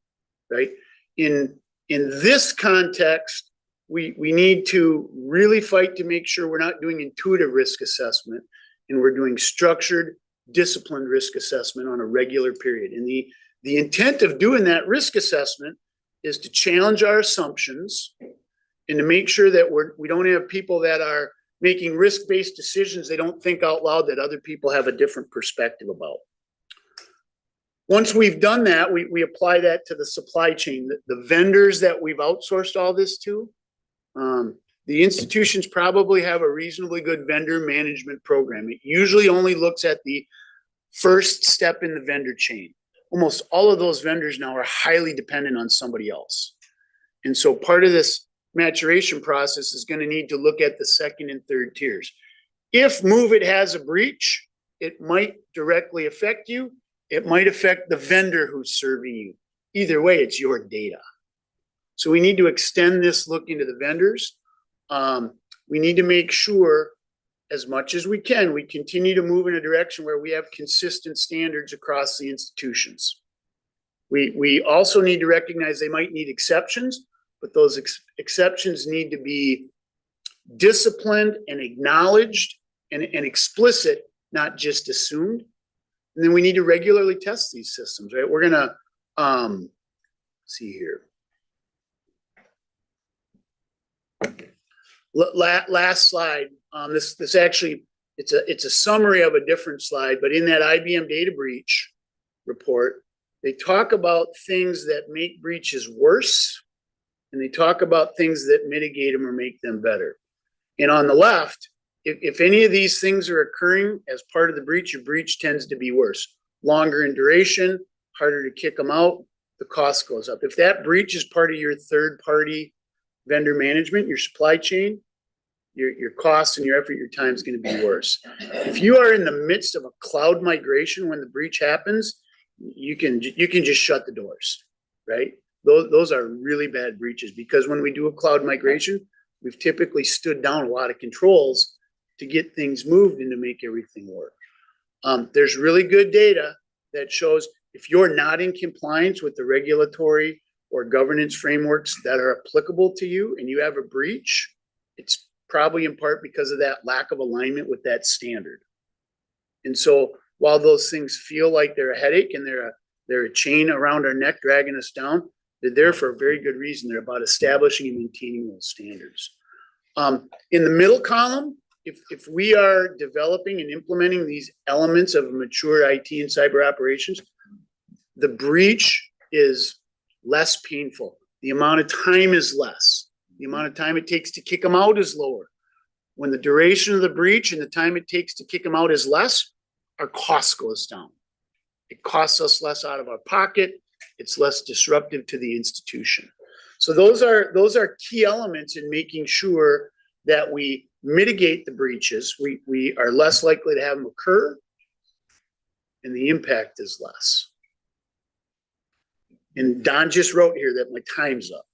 right? In this context, we need to really fight to make sure we're not doing intuitive risk assessment and we're doing structured, disciplined risk assessment on a regular period. And the intent of doing that risk assessment is to challenge our assumptions and to make sure that we don't have people that are making risk-based decisions they don't think out loud that other people have a different perspective about. Once we've done that, we apply that to the supply chain. The vendors that we've outsourced all this to, the institutions probably have a reasonably good vendor management program. It usually only looks at the first step in the vendor chain. Almost all of those vendors now are highly dependent on somebody else. And so part of this maturation process is going to need to look at the second and third tiers. If MoveIt has a breach, it might directly affect you. It might affect the vendor who's serving you. Either way, it's your data. So we need to extend this look into the vendors. We need to make sure, as much as we can, we continue to move in a direction where we have consistent standards across the institutions. We also need to recognize they might need exceptions, but those exceptions need to be disciplined and acknowledged and explicit, not just assumed. And then we need to regularly test these systems, right? We're gonna, see here. Last slide, this actually, it's a summary of a different slide, but in that IBM data breach report, they talk about things that make breaches worse, and they talk about things that mitigate them or make them better. And on the left, if any of these things are occurring as part of the breach, your breach tends to be worse. Longer in duration, harder to kick them out, the cost goes up. If that breach is part of your third-party vendor management, your supply chain, your costs and your effort, your time is going to be worse. If you are in the midst of a cloud migration when the breach happens, you can just shut the doors, right? Those are really bad breaches, because when we do a cloud migration, we've typically stood down a lot of controls to get things moved and to make everything work. There's really good data that shows if you're not in compliance with the regulatory or governance frameworks that are applicable to you and you have a breach, it's probably in part because of that lack of alignment with that standard. And so while those things feel like they're a headache and they're a chain around our neck dragging us down, they're there for a very good reason. They're about establishing and maintaining those standards. In the middle column, if we are developing and implementing these elements of a mature IT and cyber operations, the breach is less painful. The amount of time is less. The amount of time it takes to kick them out is lower. When the duration of the breach and the time it takes to kick them out is less, our cost goes down. It costs us less out of our pocket. It's less disruptive to the institution. So those are key elements in making sure that we mitigate the breaches. We are less likely to have them occur, and the impact is less. And Don just wrote here that my time's up.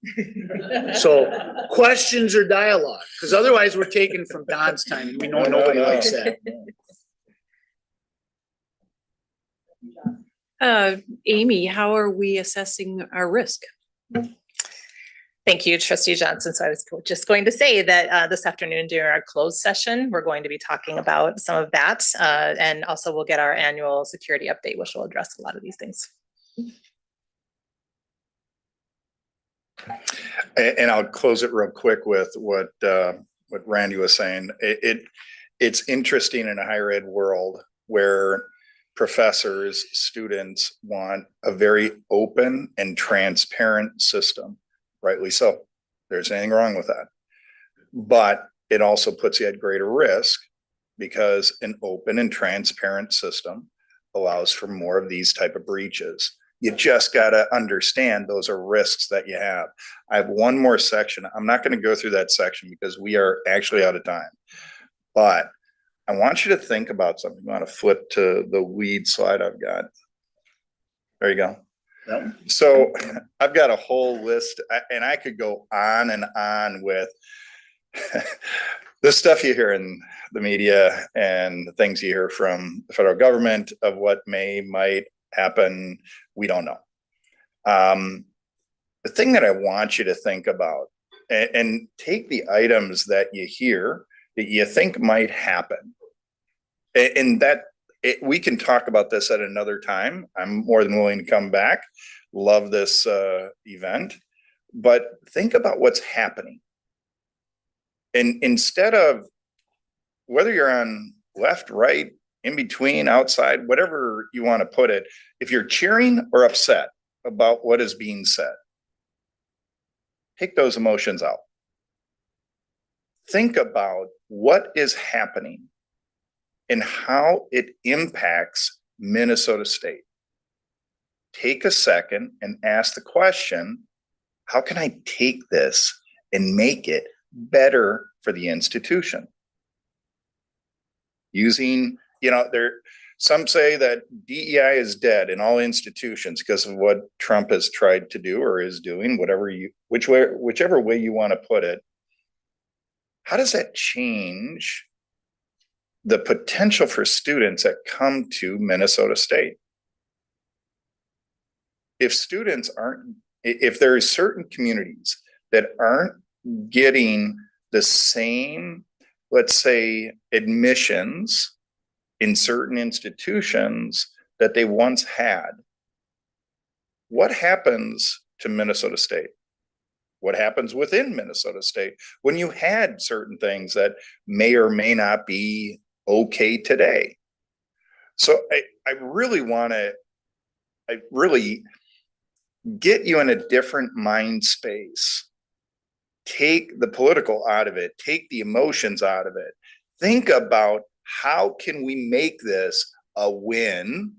So questions or dialogue, because otherwise we're taking from Don's time, and we know nobody likes that. Amy, how are we assessing our risk? Thank you, Trustee Johnson. So I was just going to say that this afternoon during our closed session, we're going to be talking about some of that. And also we'll get our annual security update, which will address a lot of these things. And I'll close it real quick with what Randy was saying. It's interesting in a higher ed world where professors, students want a very open and transparent system, rightly so. There's anything wrong with that. But it also puts you at greater risk because an open and transparent system allows for more of these type of breaches. You just got to understand those are risks that you have. I have one more section. I'm not going to go through that section because we are actually out of time. But I want you to think about something. You want to flip to the weed slide I've got. There you go. Yep. So I've got a whole list, and I could go on and on with the stuff you hear in the media and the things you hear from the federal government of what might happen. We don't know. The thing that I want you to think about and take the items that you hear that you think might happen. And we can talk about this at another time. I'm more than willing to come back. Love this event, but think about what's happening. And instead of whether you're on left, right, in between, outside, whatever you want to put it, if you're cheering or upset about what is being said, take those emotions out. Think about what is happening and how it impacts Minnesota State. Take a second and ask the question, how can I take this and make it better for the institution? Using, some say that DEI is dead in all institutions because of what Trump has tried to do or is doing, whichever way you want to put it. How does that change the potential for students that come to Minnesota State? If there are certain communities that aren't getting the same, let's say, admissions in certain institutions that they once had. What happens to Minnesota State? What happens within Minnesota State when you had certain things that may or may not be okay today? So I really get you in a different mind space. Take the political out of it, take the emotions out of it. Think about how can we make this a win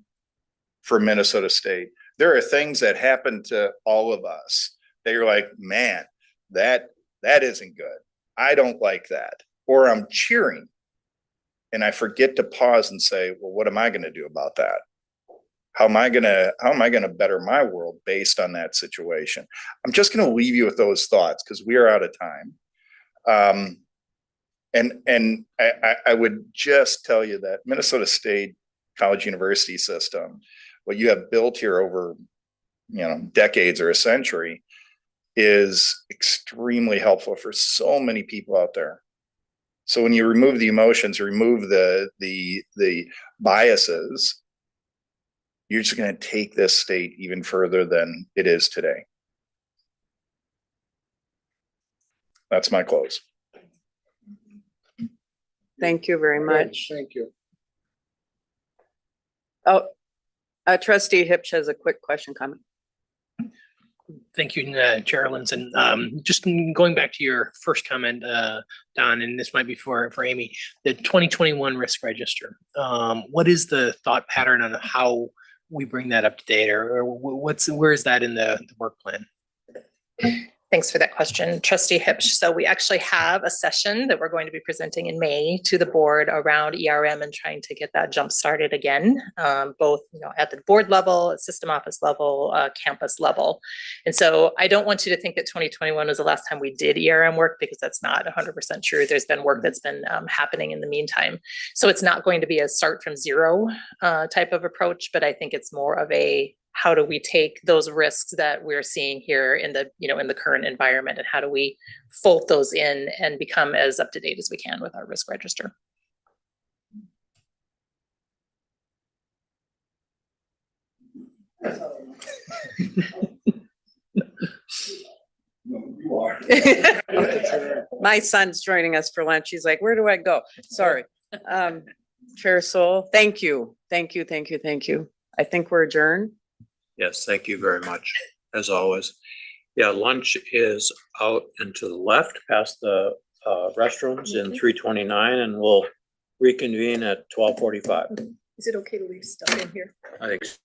for Minnesota State? There are things that happen to all of us that you're like, man, that isn't good. I don't like that. Or I'm cheering and I forget to pause and say, well, what am I going to do about that? How am I going to better my world based on that situation? I'm just going to leave you with those thoughts because we are out of time. And I would just tell you that Minnesota State College University system, what you have built here over, decades or a century, is extremely helpful for so many people out there. So when you remove the emotions, remove the biases, you're just going to take this state even further than it is today. That's my close. Thank you very much. Thank you. Oh, trustee Hipsch has a quick question comment. Thank you, Chair Linson. Just going back to your first comment, Don, and this might be for Amy, the 2021 risk register. What is the thought pattern on how we bring that up to date, or where is that in the work plan? Thanks for that question, Trustee Hipsch. So we actually have a session that we're going to be presenting in May to the board around ERM and trying to get that jump started again, both at the board level, at system office level, campus level. And so I don't want you to think that 2021 was the last time we did ERM work, because that's not 100% true. There's been work that's been happening in the meantime. So it's not going to be a start from zero type of approach, but I think it's more of a how do we take those risks that we're seeing here in the, in the current environment, and how do we fold those in and become as up to date as we can with our risk register? My son's joining us for lunch. He's like, where do I go? Sorry. Chair Soul, thank you. Thank you. Thank you. Thank you. I think we're adjourned. Yes, thank you very much, as always. Yeah, lunch is out and to the left past the restrooms in 329, and we'll reconvene at 12:45. Is it okay to leave stuff in here? I think so.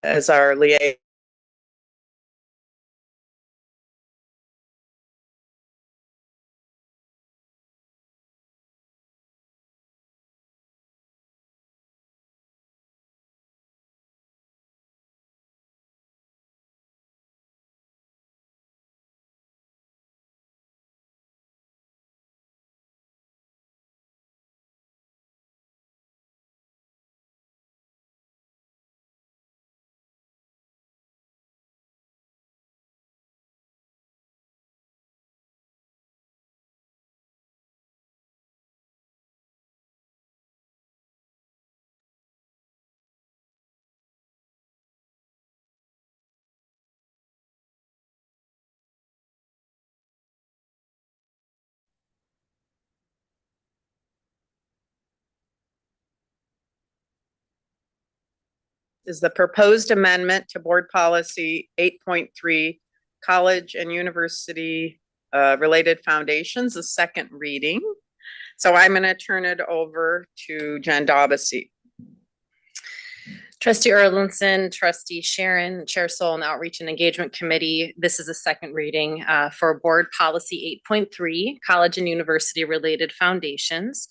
as our liaison. Is the proposed amendment to board policy 8.3, college and university related foundations, a second reading. So I'm going to turn it over to Jen Daubasy. Trustee Erlinson, Trustee Sharon, Chair Soul and Outreach and Engagement Committee. This is a second reading for Board Policy 8.3, College and University Related Foundations.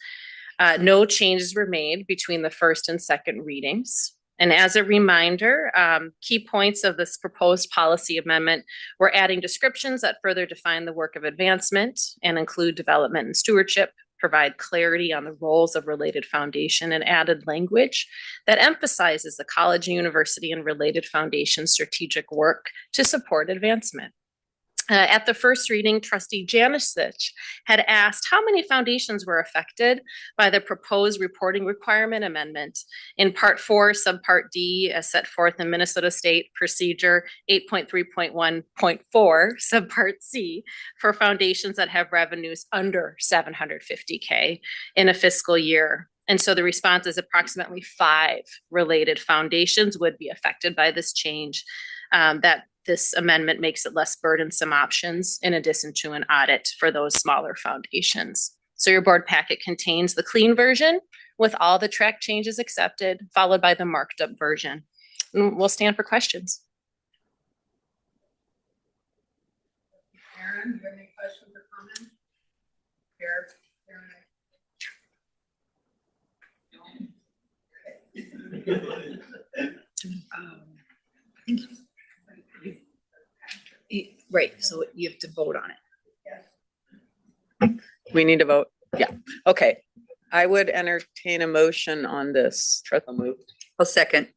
No changes were made between the first and second readings. And as a reminder, key points of this proposed policy amendment, we're adding descriptions that further define the work of advancement and include development and stewardship, provide clarity on the roles of related foundation, and added language that emphasizes the college and university and related foundation strategic work to support advancement. At the first reading, Trustee Janisich had asked how many foundations were affected by the proposed reporting requirement amendment in Part 4, Subpart D, as set forth in Minnesota State Procedure 8.3.1.4, Subpart C, for foundations that have revenues under $750K in a fiscal year. And so the response is approximately 5 related foundations would be affected by this change. That this amendment makes it less burdensome options in addition to an audit for those smaller foundations. So your board packet contains the clean version with all the track changes accepted, followed by the marked up version. And we'll stand for questions. Aaron, do you have any questions or comments? Right, so you have to vote on it. We need to vote. Yeah, okay. I would entertain a motion on this. Trustee moved. I'll second.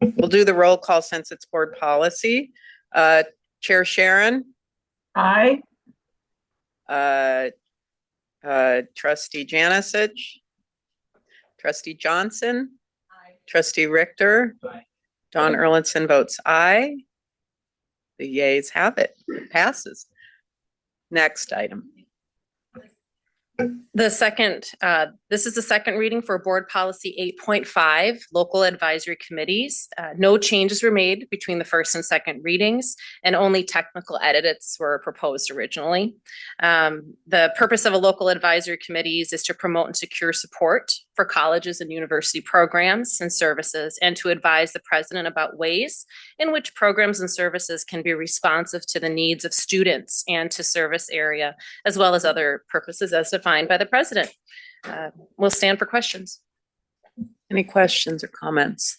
We'll do the roll call since it's board policy. Chair Sharon, Aye. Trustee Janisich, Trustee Johnson, Trustee Richter, Don Erlinson votes aye. The yeas have it. It passes. Next item. The second, this is the second reading for Board Policy 8.5, Local Advisory Committees. No changes were made between the first and second readings, and only technical edits were proposed originally. The purpose of a local advisory committees is to promote and secure support for colleges and university programs and services, and to advise the president about ways in which programs and services can be responsive to the needs of students and to service area, as well as other purposes as defined by the president. We'll stand for questions. Any questions or comments?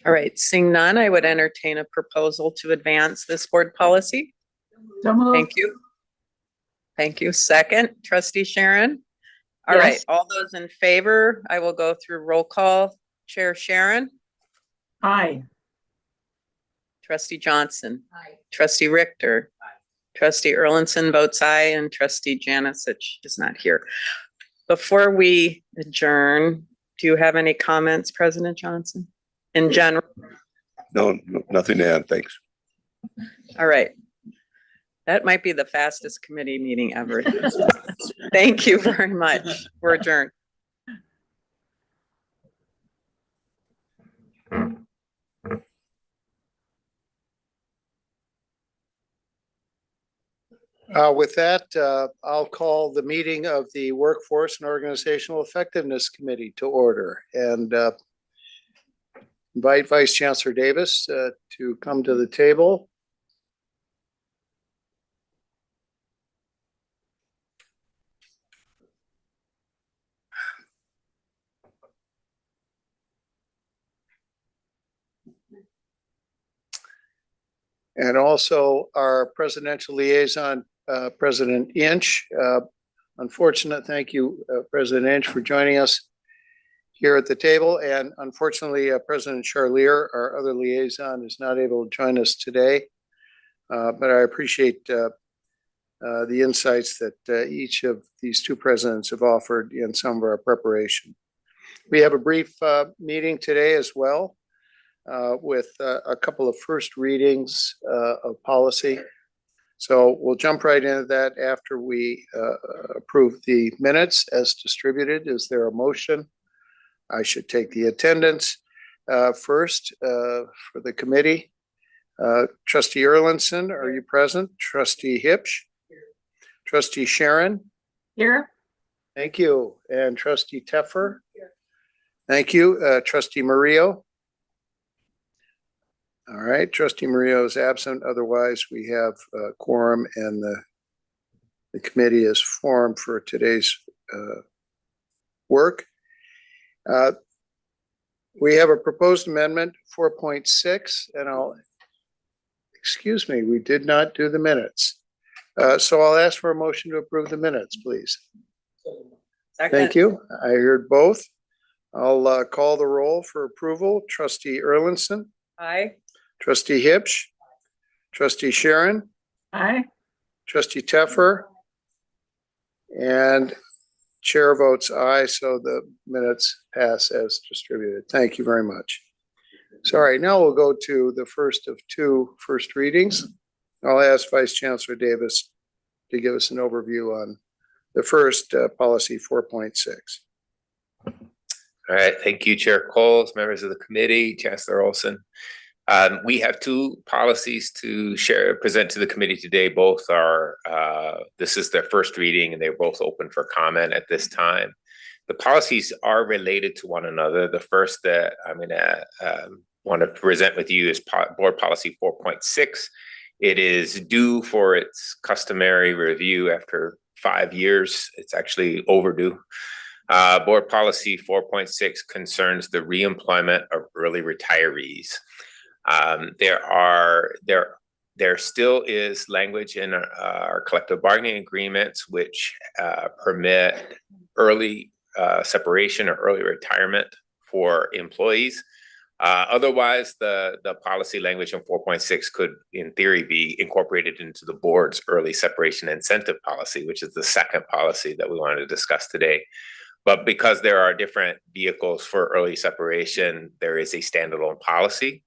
All right, seeing none, I would entertain a proposal to advance this board policy. Thank you. Thank you. Second, Trustee Sharon. All right, Yes. all those in favor, I will go through roll call. Chair Sharon, Aye. Trustee Johnson, Aye. Trustee Richter, Trustee Erlinson votes aye, and Trustee Janisich is not here. Before we adjourn, do you have any comments, President Johnson? In general? No, nothing to add. Thanks. All right. That might be the fastest committee meeting ever. Thank you very much. We're adjourned. With that, I'll call the meeting of the Workforce and Organizational Effectiveness Committee to order and invite Vice Chancellor Davis to come to the table. And also our presidential liaison, President Inch. Thank you, President Inch, for joining us here at the table. And unfortunately, President Charlier, our other liaison, is not able to join us today. But I appreciate the insights that each of these two presidents have offered in some of our preparation. We have a brief meeting today as well with a couple of first readings of policy. So we'll jump right into that after we approve the minutes as distributed. Is there a motion? I should take the attendance first for the committee. Trustee Erlinson, are you present? Trustee Hipsch? Trustee Sharon? Here. Thank you. And Trustee Teffer? Thank you. Trustee Murillo? All right, Trustee Murillo is absent. Otherwise, we have quorum and the committee is formed for today's work. We have a proposed amendment 4.6 and excuse me, we did not do the minutes. So I'll ask for a motion to approve the minutes, please. Thank you. I heard both. I'll call the roll for approval. Trustee Erlinson. Aye. Trustee Hipsch. Trustee Sharon. Aye. Trustee Teffer. And chair votes aye, so the minutes pass as distributed. Thank you very much. Sorry, now we'll go to the first of two first readings. I'll ask Vice Chancellor Davis to give us an overview on the first policy 4.6. All right, thank you, Chair Coles, members of the committee, Chancellor Olson. We have two policies to present to the committee today. Both are, this is their first reading and they're both open for comment at this time. The policies are related to one another. The first that I'm gonna want to present with you is Board Policy 4.6. It is due for its customary review after 5 years. It's actually overdue. Board Policy 4.6 concerns the reemployment of early retirees. There still is language in our collective bargaining agreements which permit early separation or early retirement for employees. Otherwise, the policy language in 4.6 could, in theory, be incorporated into the board's early separation incentive policy, which is the second policy that we wanted to discuss today. But because there are different vehicles for early separation, there is a standalone policy.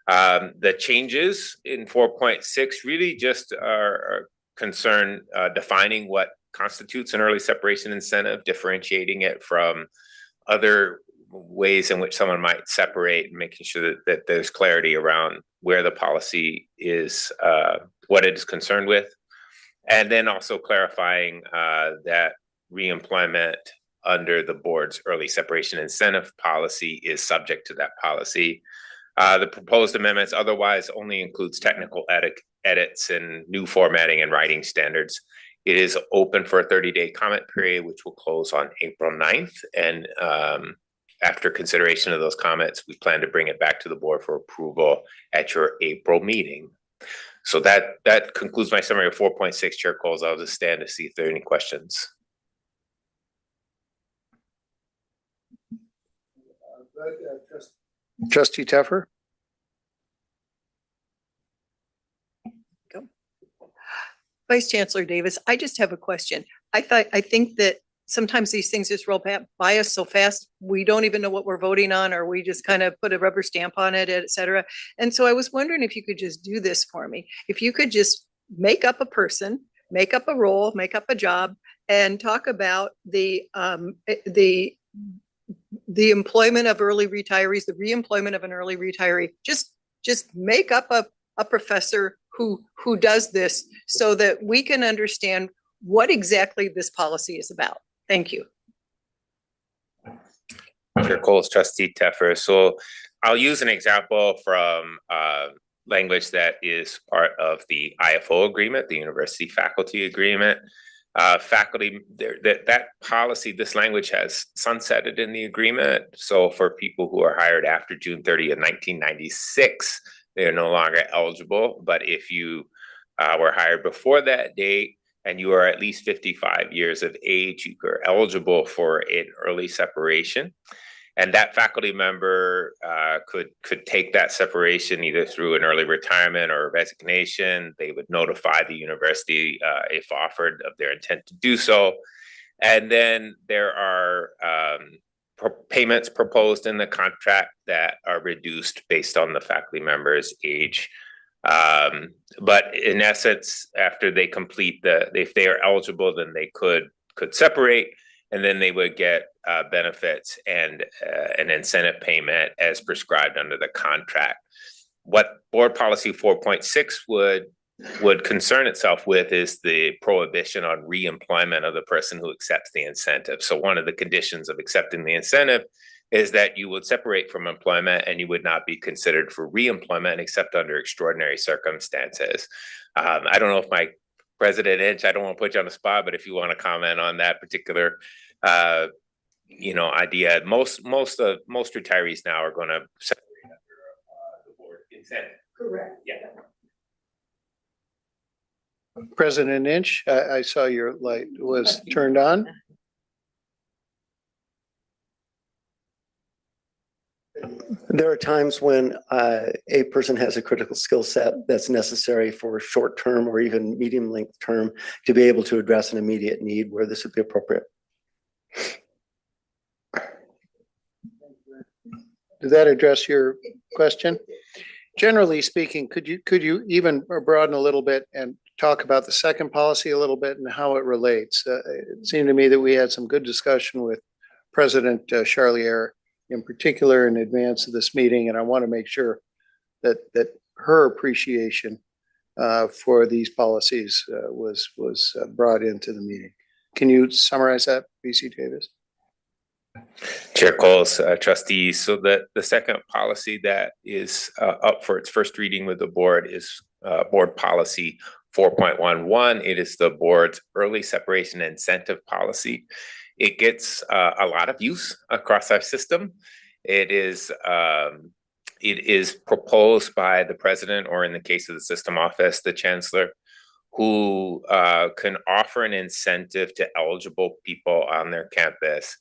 The changes in 4.6 really just are concerned defining what constitutes an early separation incentive, differentiating it from other ways in which someone might separate, and making sure that there's clarity around where the policy is, what it is concerned with. And then also clarifying that reemployment under the board's early separation incentive policy is subject to that policy. The proposed amendments otherwise only includes technical edits and new formatting and writing standards. It is open for a 30-day comment period, which will close on April 9th. And after consideration of those comments, we plan to bring it back to the board for approval at your April meeting. So that concludes my summary of 4.6, Chair Coles. I'll just stand to see if there are any questions. Trustee Teffer? Vice Chancellor Davis, I just have a question. I think that sometimes these things just roll by us so fast, we don't even know what we're voting on, or we just kind of put a rubber stamp on it, et cetera. And so I was wondering if you could just do this for me. If you could just make up a person, make up a role, make up a job, and talk about the employment of early retirees, the reemployment of an early retiree. Just make up a professor who does this so that we can understand what exactly this policy is about. Thank you. Chair Coles, trustee Teffer. So I'll use an example from language that is part of the IFO agreement, the University Faculty Agreement. Faculty, that policy, this language has sunsetted in the agreement. So for people who are hired after June 30th, 1996, they are no longer eligible. But if you were hired before that date and you are at least 55 years of age, you are eligible for an early separation. And that faculty member could take that separation either through an early retirement or resignation. They would notify the university if offered of their intent to do so. And then there are payments proposed in the contract that are reduced based on the faculty member's age. But in essence, after they complete if they are eligible, then they could separate. And then they would get benefits and an incentive payment as prescribed under the contract. What Board Policy 4.6 would concern itself with is the prohibition on reemployment of the person who accepts the incentive. So one of the conditions of accepting the incentive is that you would separate from employment and you would not be considered for reemployment except under extraordinary circumstances. I don't know if my President Inch, I don't want to put you on the spot, but if you want to comment on that particular, idea, most retirees now are going to separate under the board incentive. Correct. Yeah. President Inch, I saw your light was turned on. There are times when a person has a critical skill set that's necessary for short-term or even medium-length term to be able to address an immediate need where this would be appropriate. Did that address your question? Generally speaking, could you even broaden a little bit and talk about the second policy a little bit and how it relates? It seemed to me that we had some good discussion with President Charlier in particular in advance of this meeting, and I want to make sure that her appreciation for these policies was brought into the meeting. Can you summarize that, BC Davis? Chair Coles, trustees. So the second policy that is up for its first reading with the board is Board Policy 4.11. It is the board's early separation incentive policy. It gets a lot of use across our system. It is proposed by the president, or in the case of the system office, the chancellor, who can offer an incentive to eligible people on their campus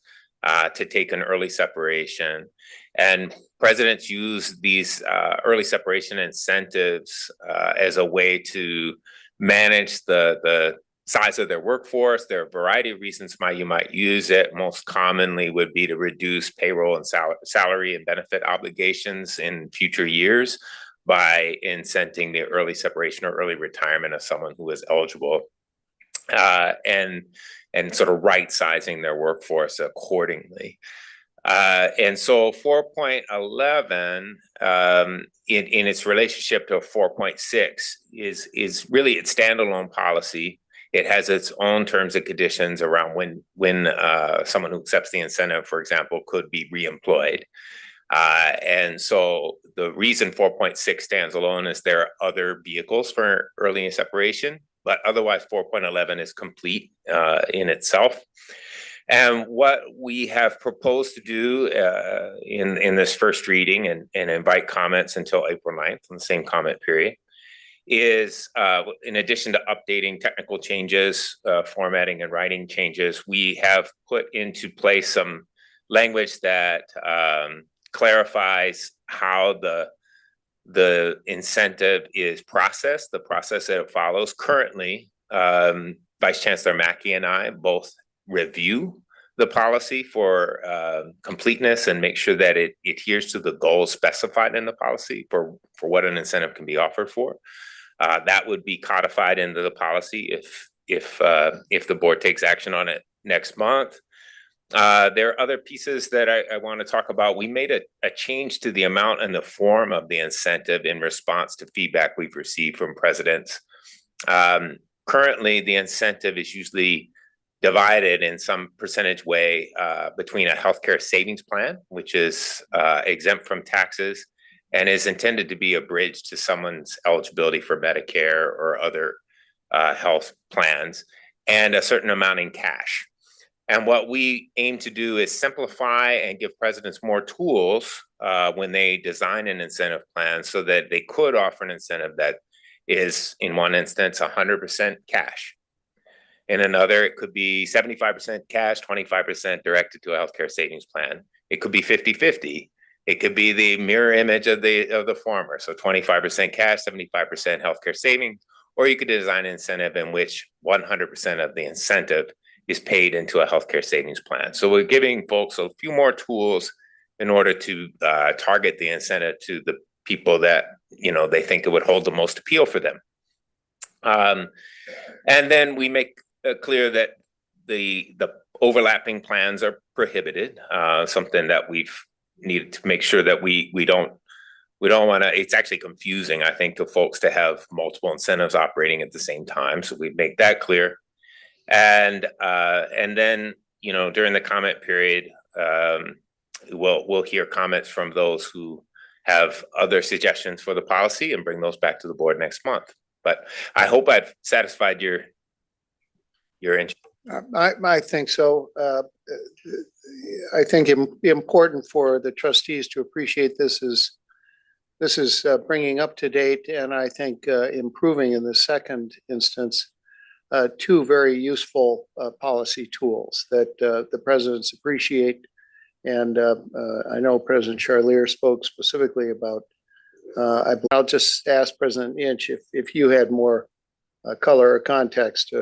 to take an early separation. And presidents use these early separation incentives as a way to manage the size of their workforce. There are a variety of reasons why you might use it. Most commonly would be to reduce payroll and salary and benefit obligations in future years by incenting the early separation or early retirement of someone who is eligible, and sort of right sizing their workforce accordingly. And so 4.11 in its relationship to 4.6 is really its standalone policy. It has its own terms and conditions around when someone who accepts the incentive, for example, could be reemployed. And so the reason 4.6 stands alone is there are other vehicles for early separation, but otherwise 4.11 is complete in itself. And what we have proposed to do in this first reading and invite comments until April 9th in the same comment period is, in addition to updating technical changes, formatting and writing changes, we have put into place some language that clarifies how the incentive is processed, the process that it follows. Currently, Vice Chancellor Mackey and I both review the policy for completeness and make sure that it adheres to the goals specified in the policy for what an incentive can be offered for. That would be codified into the policy if the board takes action on it next month. There are other pieces that I want to talk about. We made a change to the amount and the form of the incentive in response to feedback we've received from presidents. Currently, the incentive is usually divided in some percentage way between a healthcare savings plan, which is exempt from taxes and is intended to be a bridge to someone's eligibility for Medicare or other health plans, and a certain amount in cash. And what we aim to do is simplify and give presidents more tools when they design an incentive plan so that they could offer an incentive that is, in one instance, 100% cash. In another, it could be 75% cash, 25% directed to a healthcare savings plan. It could be 50-50. It could be the mirror image of the former. So 25% cash, 75% healthcare savings, or you could design an incentive in which 100% of the incentive is paid into a healthcare savings plan. So we're giving folks a few more tools in order to target the incentive to the people that, you know, they think it would hold the most appeal for them. And then we make clear that the overlapping plans are prohibited, something that we've needed to make sure that we don't want to, it's actually confusing, I think, to folks to have multiple incentives operating at the same time. So we make that clear. And then, you know, during the comment period, we'll hear comments from those who have other suggestions for the policy and bring those back to the board next month. But I hope I've satisfied your interest. I think so. I think important for the trustees to appreciate this is bringing up to date, and I think improving in the second instance, two very useful policy tools that the presidents appreciate. And I know President Charlier spoke specifically about, I'll just ask President Inch if you had more color or context.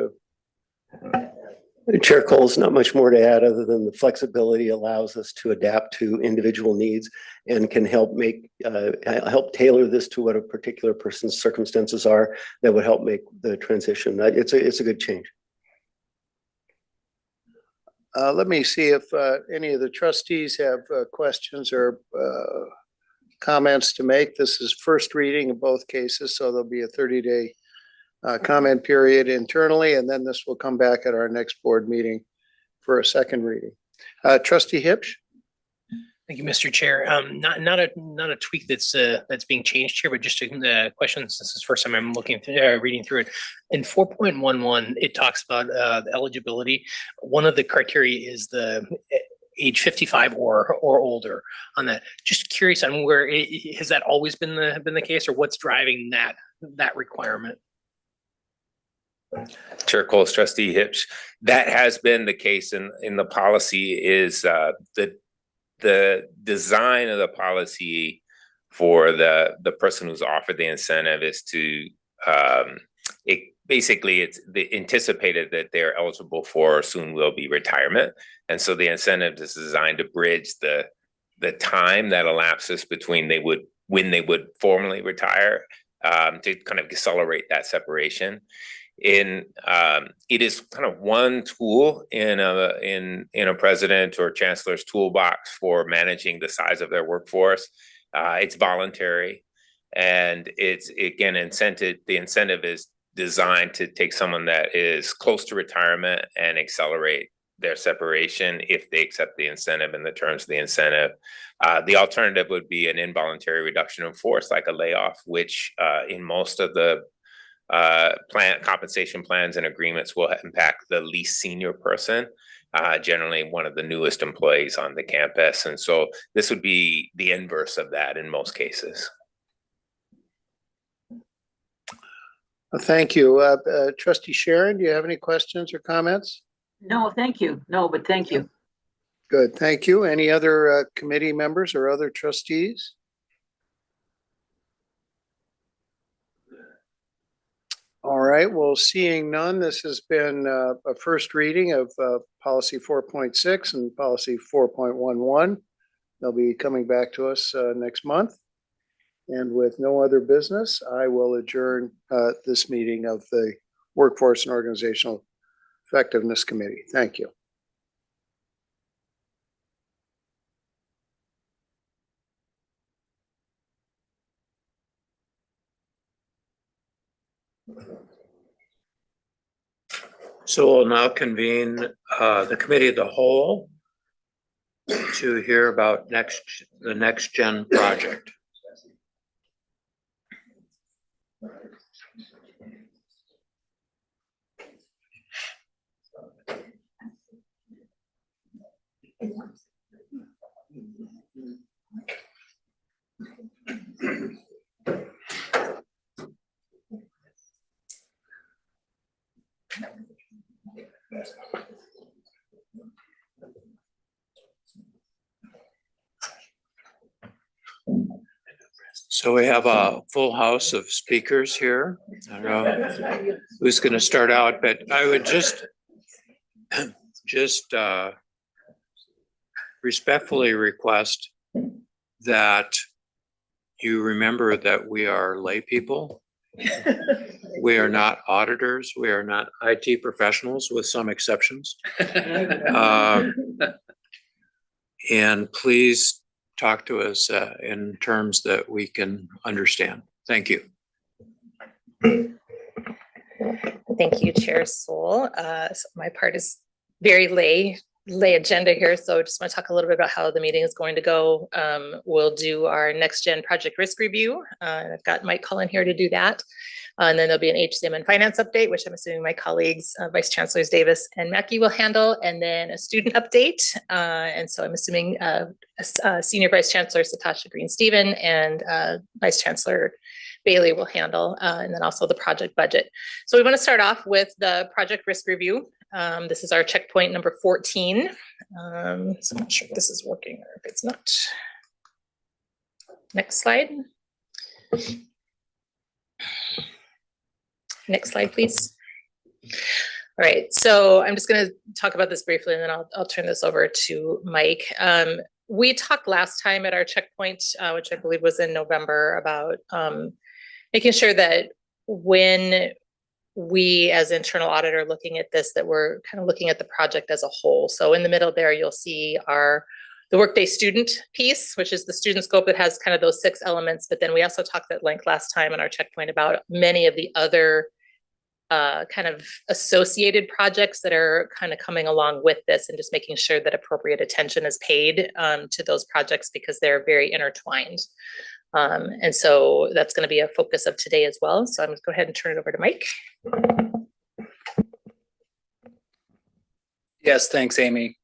Chair Cole's not much more to add other than the flexibility allows us to adapt to individual needs and can help help tailor this to what a particular person's circumstances are that would help make the transition. It's a good change. Let me see if any of the trustees have questions or comments to make. This is first reading in both cases, so there'll be a 30-day comment period internally, and then this will come back at our next board meeting for a second reading. Trustee Hipsch? Thank you, Mr. Chair. Not a tweak that's being changed here, but just a question. This is the first time I'm reading through it. In 4.11, it talks about eligibility. One of the criteria is the age 55 or older on that. Just curious on where has that always been the case, or what's driving that requirement? Chair Cole's trustee Hipsch. That has been the case in the policy. Is the design of the policy for the person who's offered the incentive is to it's anticipated that they're eligible for soon will be retirement, and so the incentive is designed to bridge the time that elapses between when they would formally retire, to kind of accelerate that separation. It is kind of one tool in a president or chancellor's toolbox for managing the size of their workforce. It's voluntary, and it's again the incentive is designed to take someone that is close to retirement and accelerate their separation if they accept the incentive and the terms of the incentive. The alternative would be an involuntary reduction in force, like a layoff, which in most of the compensation plans and agreements will impact the least senior person, generally one of the newest employees on the campus. And so this would be the inverse of that in most cases. Thank you. Trustee Sharon, do you have any questions or comments? No, thank you. No, but thank you. Good, thank you. Any other committee members or other trustees? All right, well, seeing none, this has been a first reading of policy 4.6 and policy 4.11. They'll be coming back to us next month. And with no other business, I will adjourn this meeting of the Workforce and Organizational Effectiveness Committee. Thank you. So we'll now convene the committee of the whole to hear about the NextGen project. So we have a full house of speakers here. I don't know who's going to start out, but I would just respectfully request that you remember that we are lay people. We are not auditors. We are not IT professionals, with some exceptions. And please talk to us in terms that we can understand. Thank you. Thank you, Chair Soul. So my part is very lay agenda here. So I just want to talk a little bit about how the meeting is going to go. We'll do our NextGen project risk review. And I've got Mike Cullen here to do that. And then there'll be an HCM and finance update, which I'm assuming my colleagues, Vice Chancellors Davis and Mackey will handle, and then a student update. And so I'm assuming Senior Vice Chancellor Satasha Green-Steven and Vice Chancellor Bailey will handle, and then also the project budget. So we want to start off with the project risk review. This is our checkpoint number 14. So I'm not sure if this is working or if it's not. Next slide. Next slide, please. All right, so I'm just going to talk about this briefly, and then I'll turn this over to Mike. We talked last time at our checkpoint, which I believe was in November, about making sure that when we as internal auditor looking at this, that we're kind of looking at the project as a whole. So in the middle there, you'll see the workday student piece, which is the student scope that has kind of those 6 elements. But then we also talked at length last time in our checkpoint about many of the other kind of associated projects that are kind of coming along with this, and just making sure that appropriate attention is paid to those projects because they're very intertwined. And so that's going to be a focus of today as well. So I'm going to go ahead and turn it over to Mike. Yes, thanks, Amy.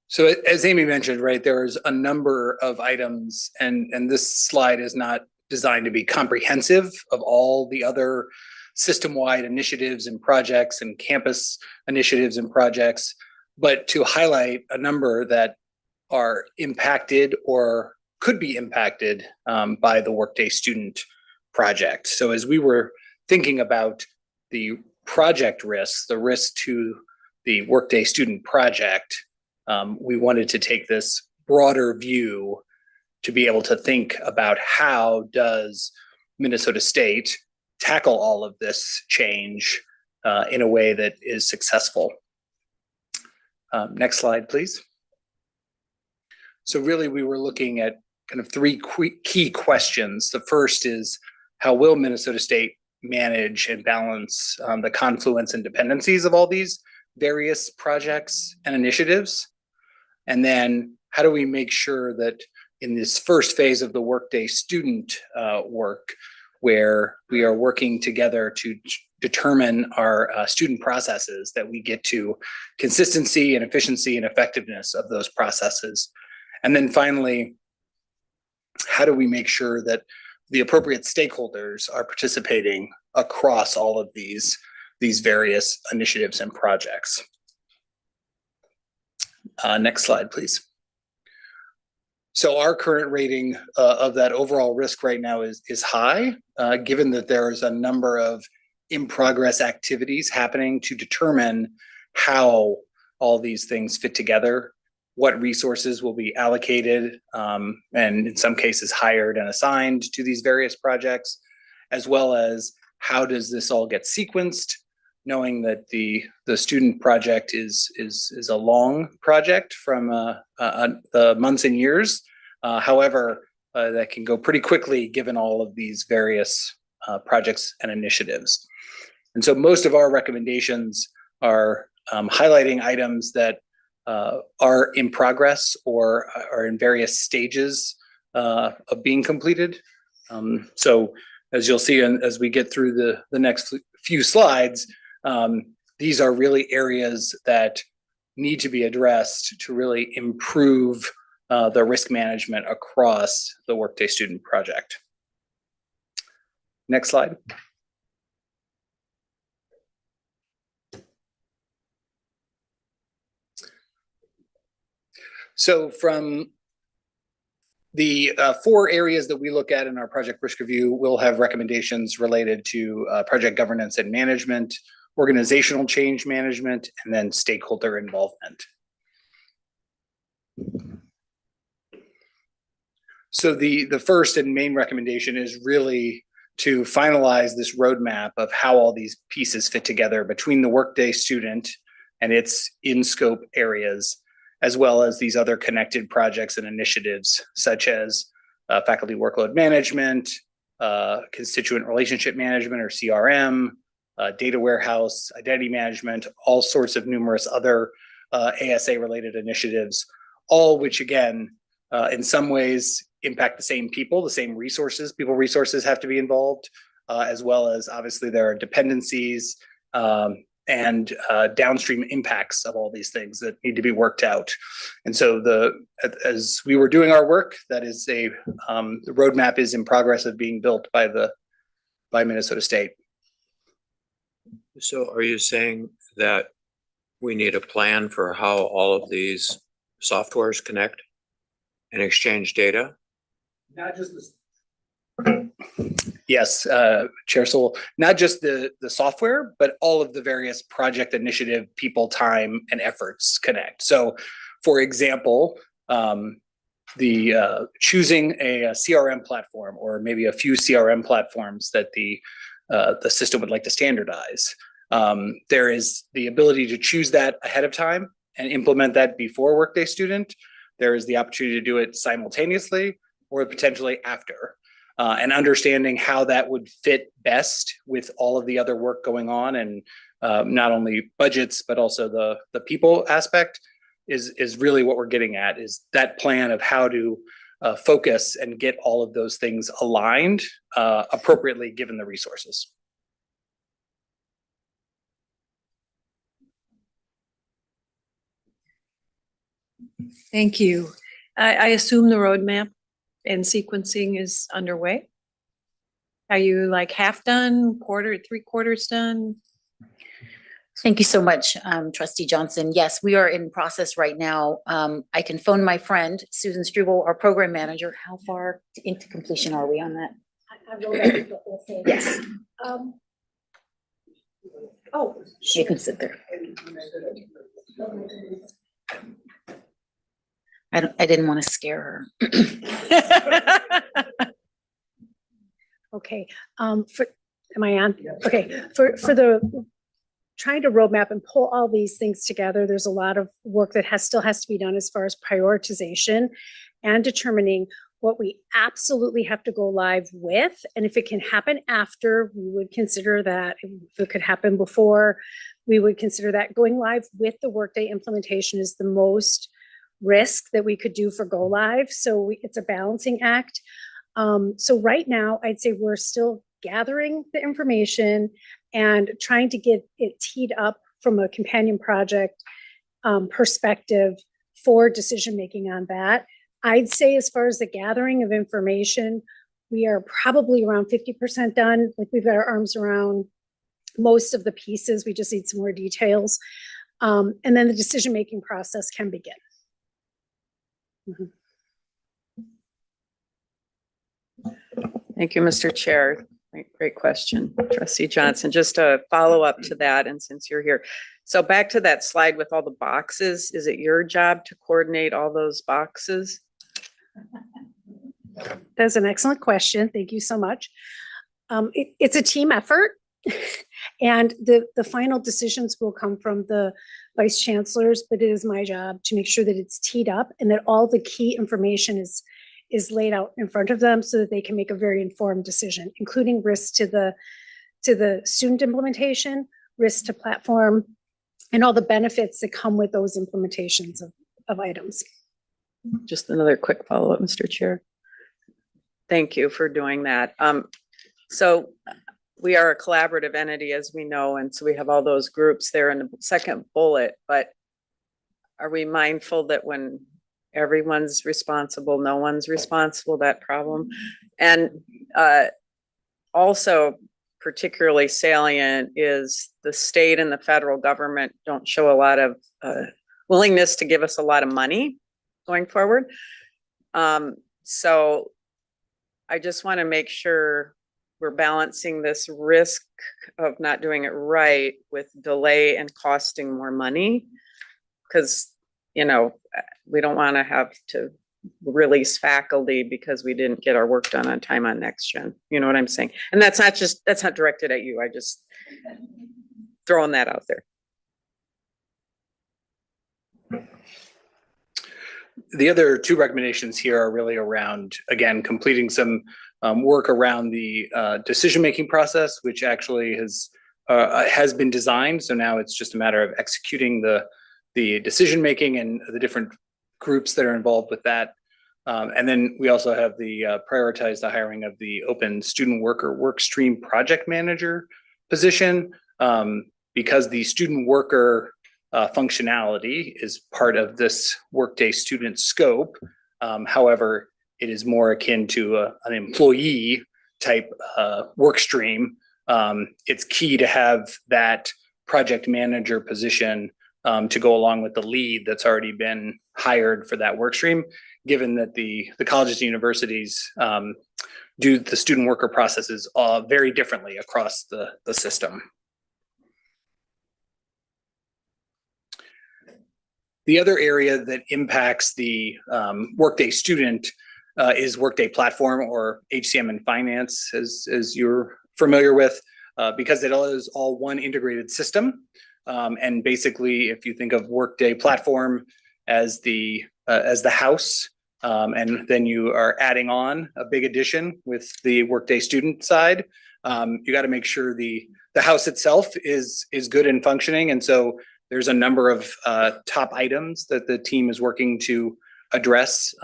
So as Amy mentioned, right, there's a number of items, and this slide is not designed to be comprehensive of all the other system-wide initiatives and projects and campus initiatives and projects, but to highlight a number that are impacted or could be impacted by the Workday Student project. So as we were thinking about the project risks, the risk to the Workday Student project, we wanted to take this broader view to be able to think about how does Minnesota State tackle all of this change in a way that is successful. Next slide, please. So really we were looking at kind of 3 key questions. The first is, how will Minnesota State manage and balance the confluence and dependencies of all these various projects and initiatives? And then how do we make sure that in this first phase of the Workday Student work, where we are working together to determine our student processes, that we get to consistency and efficiency and effectiveness of those processes? And then finally, how do we make sure that the appropriate stakeholders are participating across all of these various initiatives and projects? Next slide, please. So our current rating of that overall risk right now is high, given that there is a number of in-progress activities happening to determine how all these things fit together, what resources will be allocated, and in some cases hired and assigned to these various projects, as well as how does this all get sequenced, knowing that the student project is a long project from the months and years. However, that can go pretty quickly given all of these various projects and initiatives. And so most of our recommendations are highlighting items that are in progress or are in various stages of being completed. So as you'll see, as we get through the next few slides, these are really areas that need to be addressed to really improve the risk management across the Workday Student Project. Next slide. So from the 4 areas that we look at in our project risk review, we'll have recommendations related to project governance and management, organizational change management, and then stakeholder involvement. So the first and main recommendation is really to finalize this roadmap of how all these pieces fit together between the Workday student and its in-scope areas, as well as these other connected projects and initiatives, such as faculty workload management, constituent relationship management or CRM, data warehouse, identity management, all sorts of numerous other ASA-related initiatives, all which again, in some ways impact the same people, the same resources. People resources have to be involved, as well as obviously there are dependencies and downstream impacts of all these things that need to be worked out. And so as we were doing our work, that is the roadmap is in progress of being built by Minnesota State. So are you saying that we need a plan for how all of these softwares connect and exchange data? Not just Yes, Chair Sewell, not just the software, but all of the various project initiative, people, time, and efforts connect. So, for example, the choosing a CRM platform or maybe a few CRM platforms that the system would like to standardize. There is the ability to choose that ahead of time and implement that before Workday Student. There is the opportunity to do it simultaneously or potentially after. And understanding how that would fit best with all of the other work going on, and not only budgets, but also the people aspect is really what we're getting at, is that plan of how to focus and get all of those things aligned appropriately given the resources. Thank you. I assume the roadmap and sequencing is underway. Are you like half done, quarter, 3/4 done? Thank you so much, Trustee Johnson. Yes, we are in process right now. I can phone my friend, Susan Struble, our program manager. How far into completion are we on that? Yes. Oh, You can sit there. I didn't want to scare her. Okay, am I on? Okay, for the trying to roadmap and pull all these things together, there's a lot of work that still has to be done as far as prioritization and determining what we absolutely have to go live with. And if it can happen after, we would consider that. If it could happen before, we would consider that. Going live with the Workday implementation is the most risk that we could do for go live. So it's a balancing act. So right now, I'd say we're still gathering the information and trying to get it teed up from a companion project perspective for decision-making on that. I'd say as far as the gathering of information, we are probably around 50% done. Like, we've got our arms around most of the pieces. We just need some more details. And then the decision-making process can begin. Thank you, Mr. Chair. Great question, Trustee Johnson. Just a follow up to that, and since you're here. So back to that slide with all the boxes, is it your job to coordinate all those boxes? That's an excellent question. Thank you so much. It's a team effort. And the final decisions will come from the vice chancellors, but it is my job to make sure that it's teed up and that all the key information is laid out in front of them so that they can make a very informed decision, including risks to to the student implementation, risk to platform, and all the benefits that come with those implementations of items. Just another quick follow-up, Mr. Chair. Thank you for doing that. So we are a collaborative entity, as we know, and so we have all those groups there in the second bullet, but are we mindful that when everyone's responsible, no one's responsible, that problem? And also particularly salient is the state and the federal government don't show a lot of willingness to give us a lot of money going forward. So I just want to make sure we're balancing this risk of not doing it right with delay and costing more money. Because, you know, we don't want to have to release faculty because we didn't get our work done on time on NextGen. You know what I'm saying? And that's not directed at you. I just throwing that out there. The other two recommendations here are really around, again, completing some work around the decision-making process, which actually has been designed. So now it's just a matter of executing the decision-making and the different groups that are involved with that. And then we also have the prioritize the hiring of the open student worker work stream project manager position, because the student worker functionality is part of this Workday student scope. However, it is more akin to an employee type work stream. It's key to have that project manager position to go along with the lead that's already been hired for that work stream, given that the colleges and universities do the student worker processes very differently across the system. The other area that impacts the Workday student is Workday Platform, or HCM and Finance, as you're familiar with, because it is all one integrated system. And basically, if you think of Workday Platform as the house, and then you are adding on a big addition with the Workday student side, you got to make sure the house itself is good and functioning. And so there's a number of top items that the team is working to address.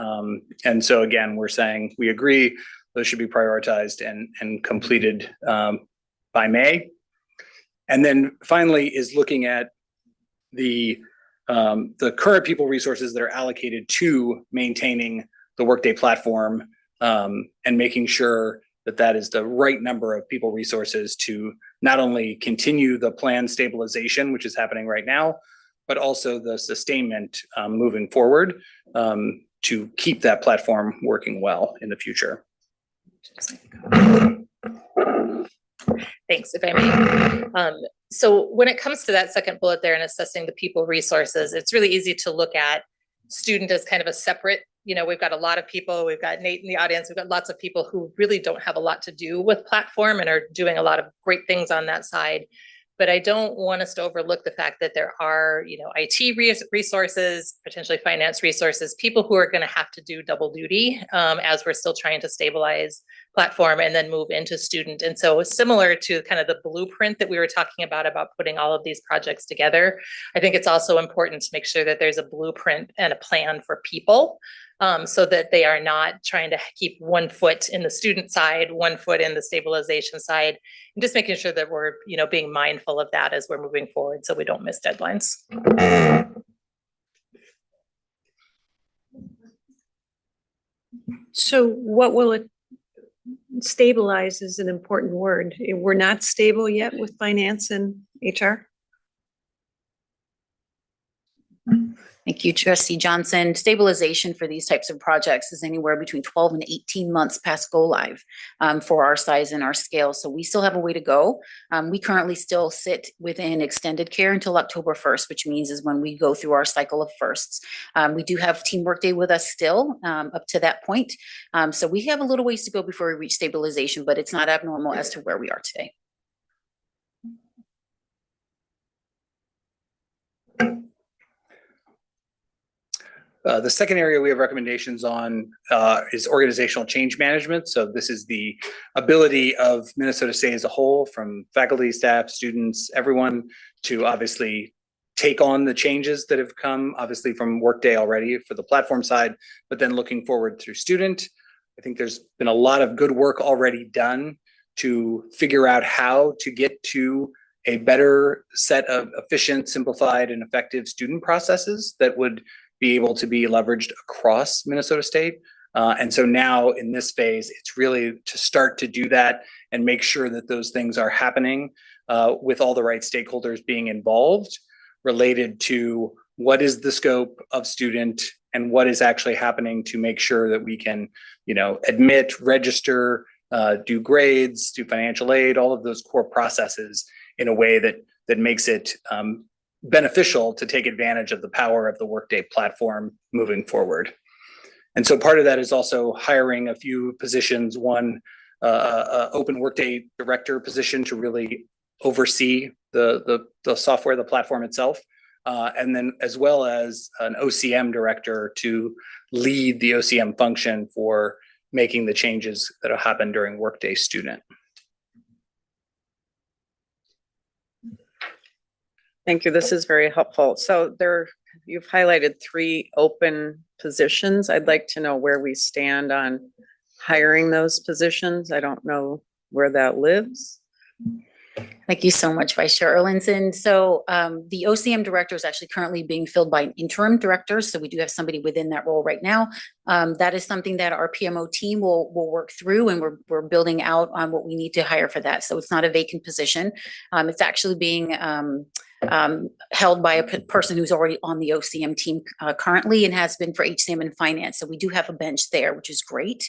And so again, we're saying we agree those should be prioritized and completed by May. And then finally is looking at the current people resources that are allocated to maintaining the Workday platform, and making sure that that is the right number of people resources to not only continue the plan stabilization, which is happening right now, but also the sustainment moving forward to keep that platform working well in the future. Thanks, if I may. So when it comes to that second bullet there and assessing the people resources, it's really easy to look at student as kind of a separate, you know, we've got a lot of people, we've got Nate in the audience, we've got lots of people who really don't have a lot to do with platform and are doing a lot of great things on that side. But I don't want us to overlook the fact that there are, you know, IT resources, potentially finance resources, people who are going to have to do double duty as we're still trying to stabilize platform and then move into student. And so similar to kind of the blueprint that we were talking about putting all of these projects together, I think it's also important to make sure that there's a blueprint and a plan for people, so that they are not trying to keep 1 foot in the student side, 1 foot in the stabilization side, and just making sure that we're, you know, being mindful of that as we're moving forward so we don't miss deadlines. So what will it stabilize is an important word. We're not stable yet with finance and HR. Thank you, Trustee Johnson. Stabilization for these types of projects is anywhere between 12 and 18 months past go live for our size and our scale. So we still have a way to go. We currently still sit within extended care until October 1st, which means is when we go through our cycle of firsts. We do have Team Workday with us still up to that point. So we have a little ways to go before we reach stabilization, but it's not abnormal as to where we are today. The second area we have recommendations on is organizational change management. So this is the ability of Minnesota State as a whole, from faculty, staff, students, everyone, to obviously take on the changes that have come, obviously from Workday already for the platform side, but then looking forward through student. I think there's been a lot of good work already done to figure out how to get to a better set of efficient, simplified, and effective student processes that would be able to be leveraged across Minnesota State. And so now in this phase, it's really to start to do that and make sure that those things are happening with all the right stakeholders being involved, related to what is the scope of student and what is actually happening to make sure that we can, admit, register, do grades, do financial aid, all of those core processes in a way that makes it beneficial to take advantage of the power of the Workday platform moving forward. And so part of that is also hiring a few positions, one open Workday director position to really oversee the software, the platform itself, and then as well as an OCM director to lead the OCM function for making the changes that will happen during Workday Student. Thank you. This is very helpful. So you've highlighted 3 open positions. I'd like to know where we stand on hiring those positions. I don't know where that lives. Thank you so much, Vice Chair Erlinson. So the OCM director is actually currently being filled by an interim director. So we do have somebody within that role right now. That is something that our PMO team will work through, and we're building out on what we need to hire for that. So it's not a vacant position. It's actually being held by a person who's already on the OCM team currently and has been for HCM and finance. So we do have a bench there, which is great.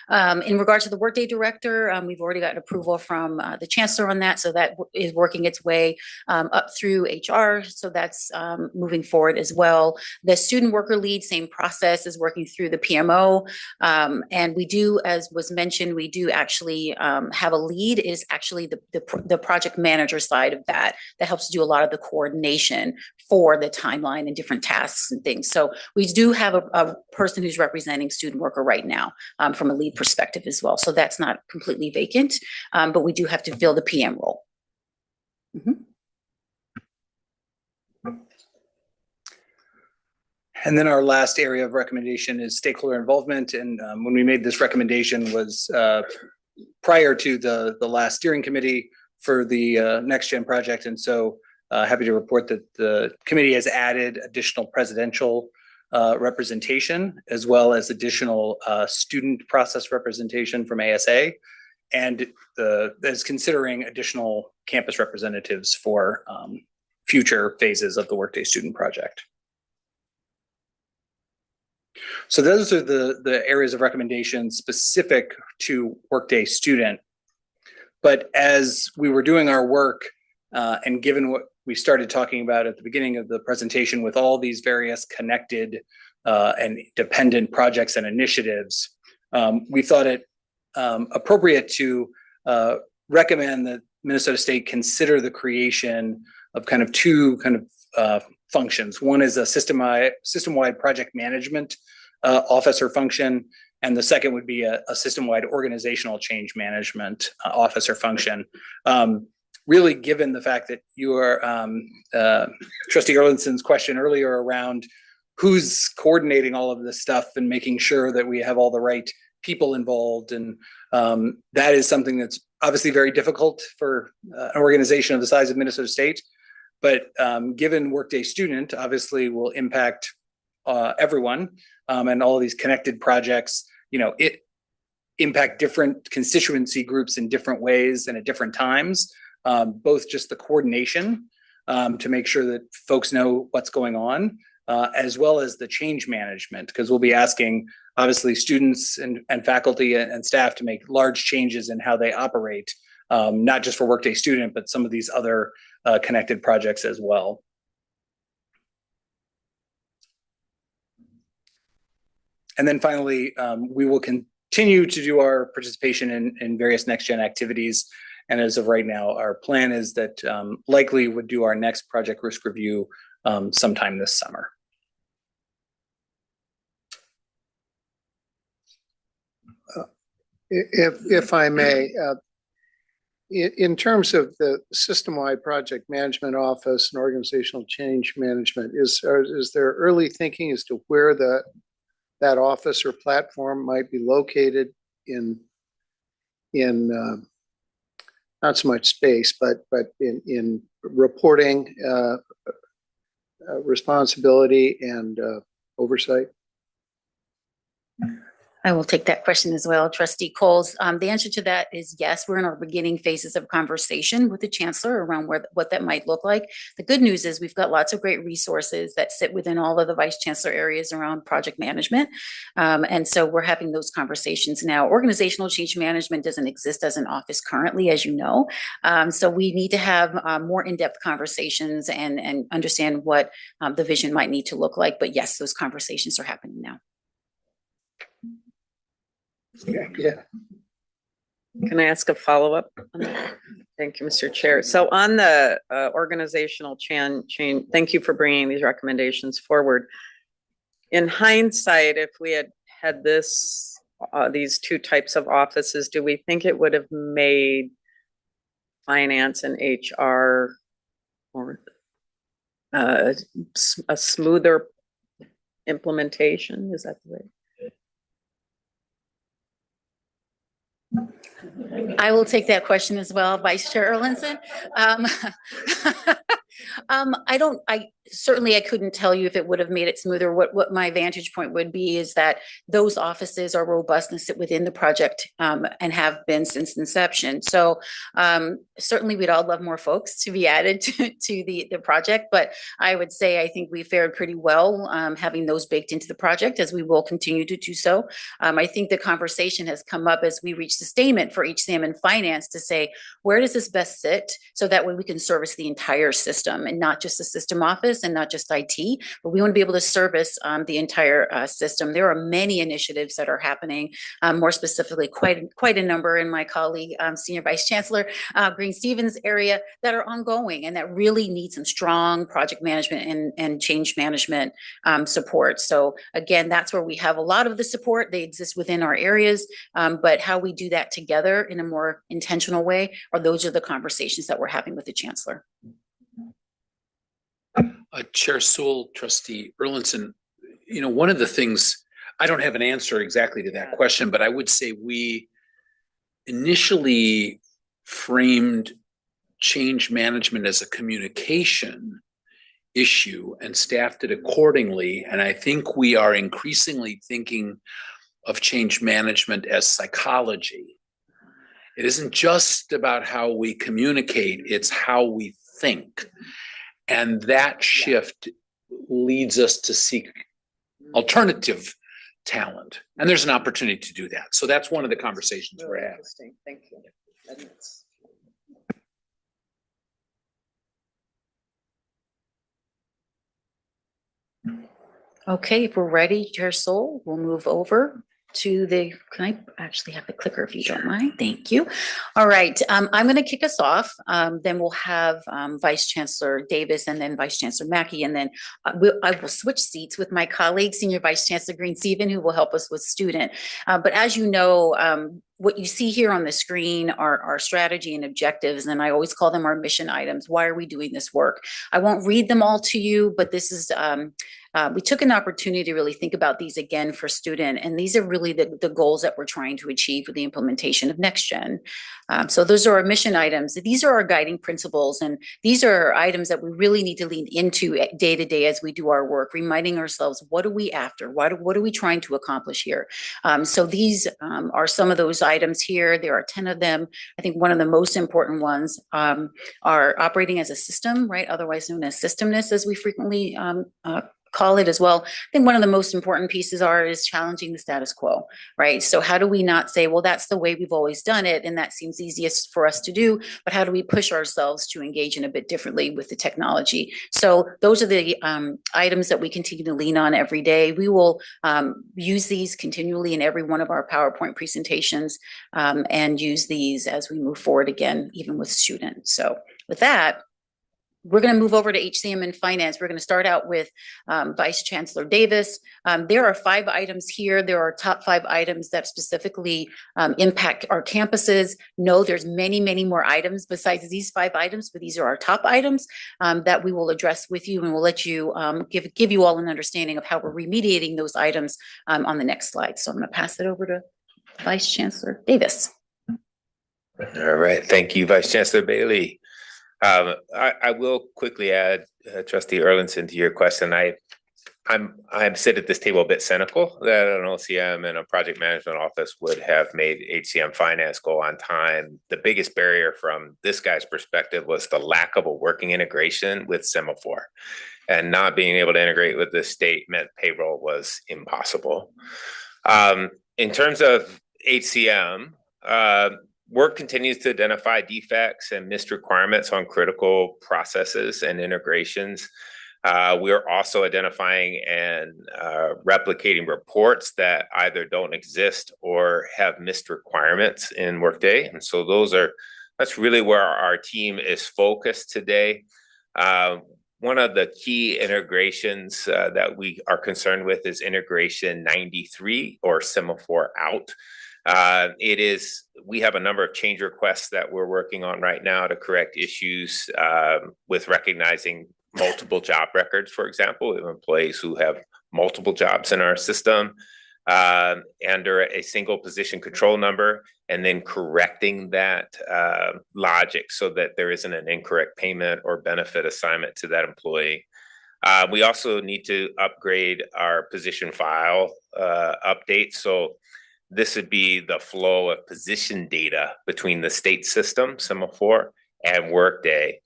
In regard to the Workday director, we've already gotten approval from the chancellor on that. So that is working its way up through HR. So that's moving forward as well. The student worker lead, same process, is working through the PMO. And we do, as was mentioned, we do actually have a lead, is actually the project manager side of that helps to do a lot of the coordination for the timeline and different tasks and things. So we do have a person who's representing student worker right now from a lead perspective as well. So that's not completely vacant, but we do have to fill the PM role. And then our last area of recommendation is stakeholder involvement. And when we made this recommendation was prior to the last steering committee for the NextGen project. And so happy to report that the committee has added additional presidential representation, as well as additional student process representation from ASA, and is considering additional campus representatives for future phases of the Workday Student Project. So those are the areas of recommendation specific to Workday Student. But as we were doing our work, and given what we started talking about at the beginning of the presentation with all these various connected and dependent projects and initiatives, we thought it appropriate to recommend that Minnesota State consider the creation of kind of 2 functions. One is a system-wide project management officer function, and the second would be a system-wide organizational change management officer function. Really, given the fact that you are Trustee Erlinson's question earlier around who's coordinating all of this stuff and making sure that we have all the right people involved, and that is something that's obviously very difficult for an organization of the size of Minnesota State. But given Workday Student obviously will impact everyone, and all of these connected projects, it impact different constituency groups in different ways and at different times. Both just the coordination to make sure that folks know what's going on, as well as the change management, because we'll be asking obviously students and faculty and staff to make large changes in how they operate, not just for Workday Student, but some of these other connected projects as well. And then finally, we will continue to do our participation in various NextGen activities. And as of right now, our plan is that likely would do our next project risk review sometime this summer. If I may, in terms of the system-wide project management office and organizational change management, is there early thinking as to where that office or platform might be located in not so much space, but in reporting, responsibility and oversight? I will take that question as well, Trustee Coles. The answer to that is yes. We're in our beginning phases of conversation with the chancellor around what that might look like. The good news is we've got lots of great resources that sit within all of the vice chancellor areas around project management. And so we're having those conversations now. Organizational change management doesn't exist as an office currently, as you know. So we need to have more in-depth conversations and understand what the vision might need to look like. But yes, those conversations are happening now. Yeah. Can I ask a follow-up? Thank you, Mr. Chair. So on the organizational change, thank you for bringing these recommendations forward. In hindsight, if we had had these two types of offices, do we think it would have made finance and HR or a smoother implementation? Is that the way? I will take that question as well, Vice Chair Erlinson. I couldn't tell you if it would have made it smoother. What my vantage point would be is that those offices are robust and sit within the project and have been since inception. So certainly we'd all love more folks to be added to the project, but I would say I think we fared pretty well having those baked into the project, as we will continue to do so. I think the conversation has come up as we reach sustainment for HCM and finance to say, where does this best sit? So that way we can service the entire system and not just the system office and not just IT, but we want to be able to service the entire system. There are many initiatives that are happening, more specifically, quite a number in my colleague, Senior Vice Chancellor Green Stevens area that are ongoing and that really need some strong project management and change management support. So again, that's where we have a lot of the support. They exist within our areas, but how we do that together in a more intentional way, or those are the conversations that we're having with the Chancellor. Chair Sewell, Trustee Erlinson, one of the things, I don't have an answer exactly to that question, but I would say we initially framed change management as a communication issue and staffed it accordingly. And I think we are increasingly thinking of change management as psychology. It isn't just about how we communicate, it's how we think. And that shift leads us to seek alternative talent. And there's an opportunity to do that. So that's one of the conversations we're having. Thank you. Okay, if we're ready, Chair Sewell, we'll move over to can I actually have the clicker if you don't mind? Thank you. All right, I'm going to kick us off. Then we'll have Vice Chancellor Davis and then Vice Chancellor Mackey. And then I will switch seats with my colleague, Senior Vice Chancellor Green Stevens, who will help us with student. But as you know, what you see here on the screen are our strategy and objectives, and I always call them our mission items. Why are we doing this work? I won't read them all to you, but this is, we took an opportunity to really think about these again for student, and these are really the goals that we're trying to achieve with the implementation of NextGen. So those are our mission items. These are our guiding principles, and these are items that we really need to lean into day to day as we do our work, reminding ourselves, what are we after? What are we trying to accomplish here? So these are some of those items here. There are 10 of them. I think one of the most important ones are operating as a system, right? Otherwise known as systemness, as we frequently call it as well. I think one of the most important pieces is challenging the status quo, right? So how do we not say, well, that's the way we've always done it, and that seems easiest for us to do, but how do we push ourselves to engage in a bit differently with the technology? So those are the items that we continue to lean on every day. We will use these continually in every one of our PowerPoint presentations and use these as we move forward again, even with students. So with that, We're going to move over to HCM and finance. We're going to start out with Vice Chancellor Davis. There are 5 items here. There are top 5 items that specifically impact our campuses. No, there's many, many more items besides these 5 items, but these are our top items that we will address with you, and we'll let you give you all an understanding of how we're remediating those items on the next slide. So I'm going to pass it over to Vice Chancellor Davis. All right, thank you, Vice Chancellor Bailey. I will quickly add, Trustee Erlinson, to your question. I'm sit at this table a bit cynical that an OCM and a project management office would have made HCM finance go on time. The biggest barrier from this guy's perspective was the lack of a working integration with Semaphore, and not being able to integrate with the state meant payroll was impossible. In terms of HCM, work continues to identify defects and missed requirements on critical processes and integrations. We are also identifying and replicating reports that either don't exist or have missed requirements in Workday. And so that's really where our team is focused today. One of the key integrations that we are concerned with is integration 93, or Semaphore out. We have a number of change requests that we're working on right now to correct issues with recognizing multiple job records, for example, of employees who have multiple jobs in our system under a single position control number, and then correcting that logic so that there isn't an incorrect payment or benefit assignment to that employee. We also need to upgrade our position file update. So this would be the flow of position data between the state system, Semaphore, and Workday.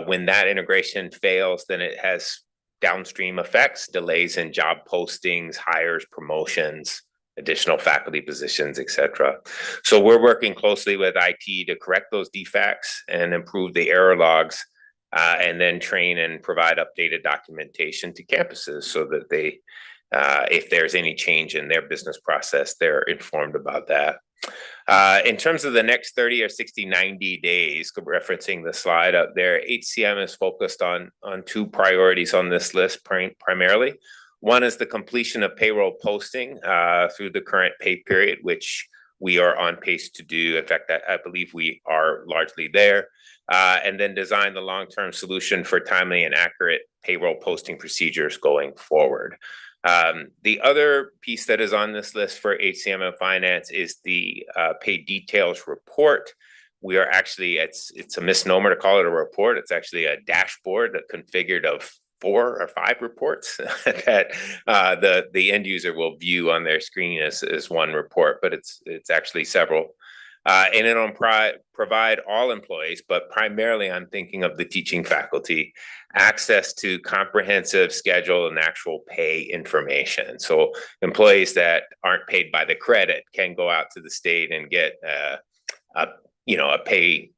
When that integration fails, then it has downstream effects, delays in job postings, hires, promotions, additional faculty positions, et cetera. So we're working closely with IT to correct those defects and improve the error logs, and then train and provide updated documentation to campuses so that they, if there's any change in their business process, they're informed about that. In terms of the next 30 or 60, 90 days, referencing the slide up there, HCM is focused on 2 priorities on this list primarily. One is the completion of payroll posting through the current pay period, which we are on pace to do. In fact, I believe we are largely there. And then design the long-term solution for timely and accurate payroll posting procedures going forward. The other piece that is on this list for HCM and finance is the pay details report. We are actually, it's a misnomer to call it a report. It's actually a dashboard that configured of 4 or 5 reports that the end user will view on their screen as one report, but it's actually several. And it'll provide all employees, but primarily I'm thinking of the teaching faculty, access to comprehensive schedule and actual pay information. So employees that aren't paid by the credit can go out to the state and get a pay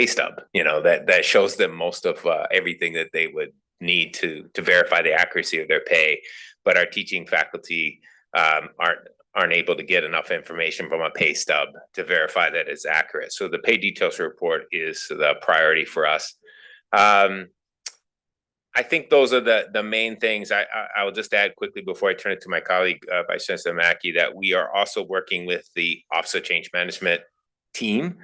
stub, that shows them most of everything that they would need to verify the accuracy of their pay. But our teaching faculty aren't able to get enough information from a pay stub to verify that it's accurate. So the pay details report is the priority for us. I think those are the main things. I will just add quickly before I turn it to my colleague, Vice Chancellor Mackey, that we are also working with the Office of Change Management team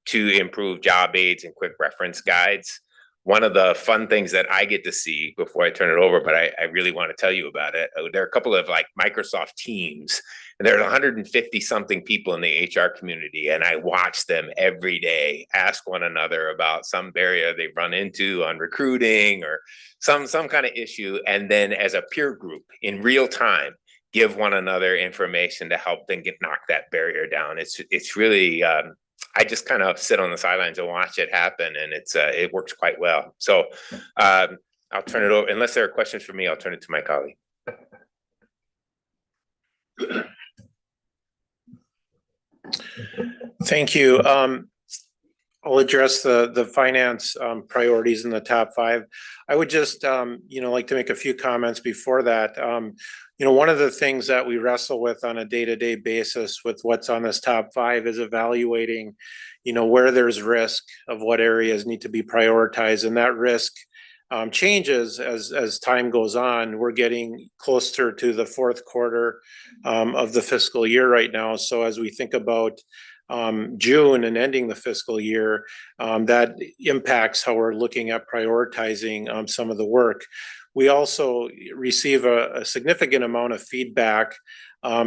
to improve job aids and quick reference guides. One of the fun things that I get to see before I turn it over, but I really want to tell you about it. There are a couple of like Microsoft Teams, and there's 150 something people in the HR community. And I watch them every day ask one another about some barrier they run into on recruiting or some kind of issue. And then as a peer group in real time, give one another information to help them knock that barrier down. It's really, I just kind of sit on the sidelines and watch it happen, and it works quite well. So I'll turn it over. Unless there are questions for me, I'll turn it to my colleague. Thank you. I'll address the finance priorities in the top 5. I would just, like to make a few comments before that. One of the things that we wrestle with on a day-to-day basis with what's on this top 5 is evaluating, where there's risk of what areas need to be prioritized, and that risk changes as time goes on. We're getting closer to the fourth quarter of the fiscal year right now. So as we think about June and ending the fiscal year, that impacts how we're looking at prioritizing some of the work. We also receive a significant amount of feedback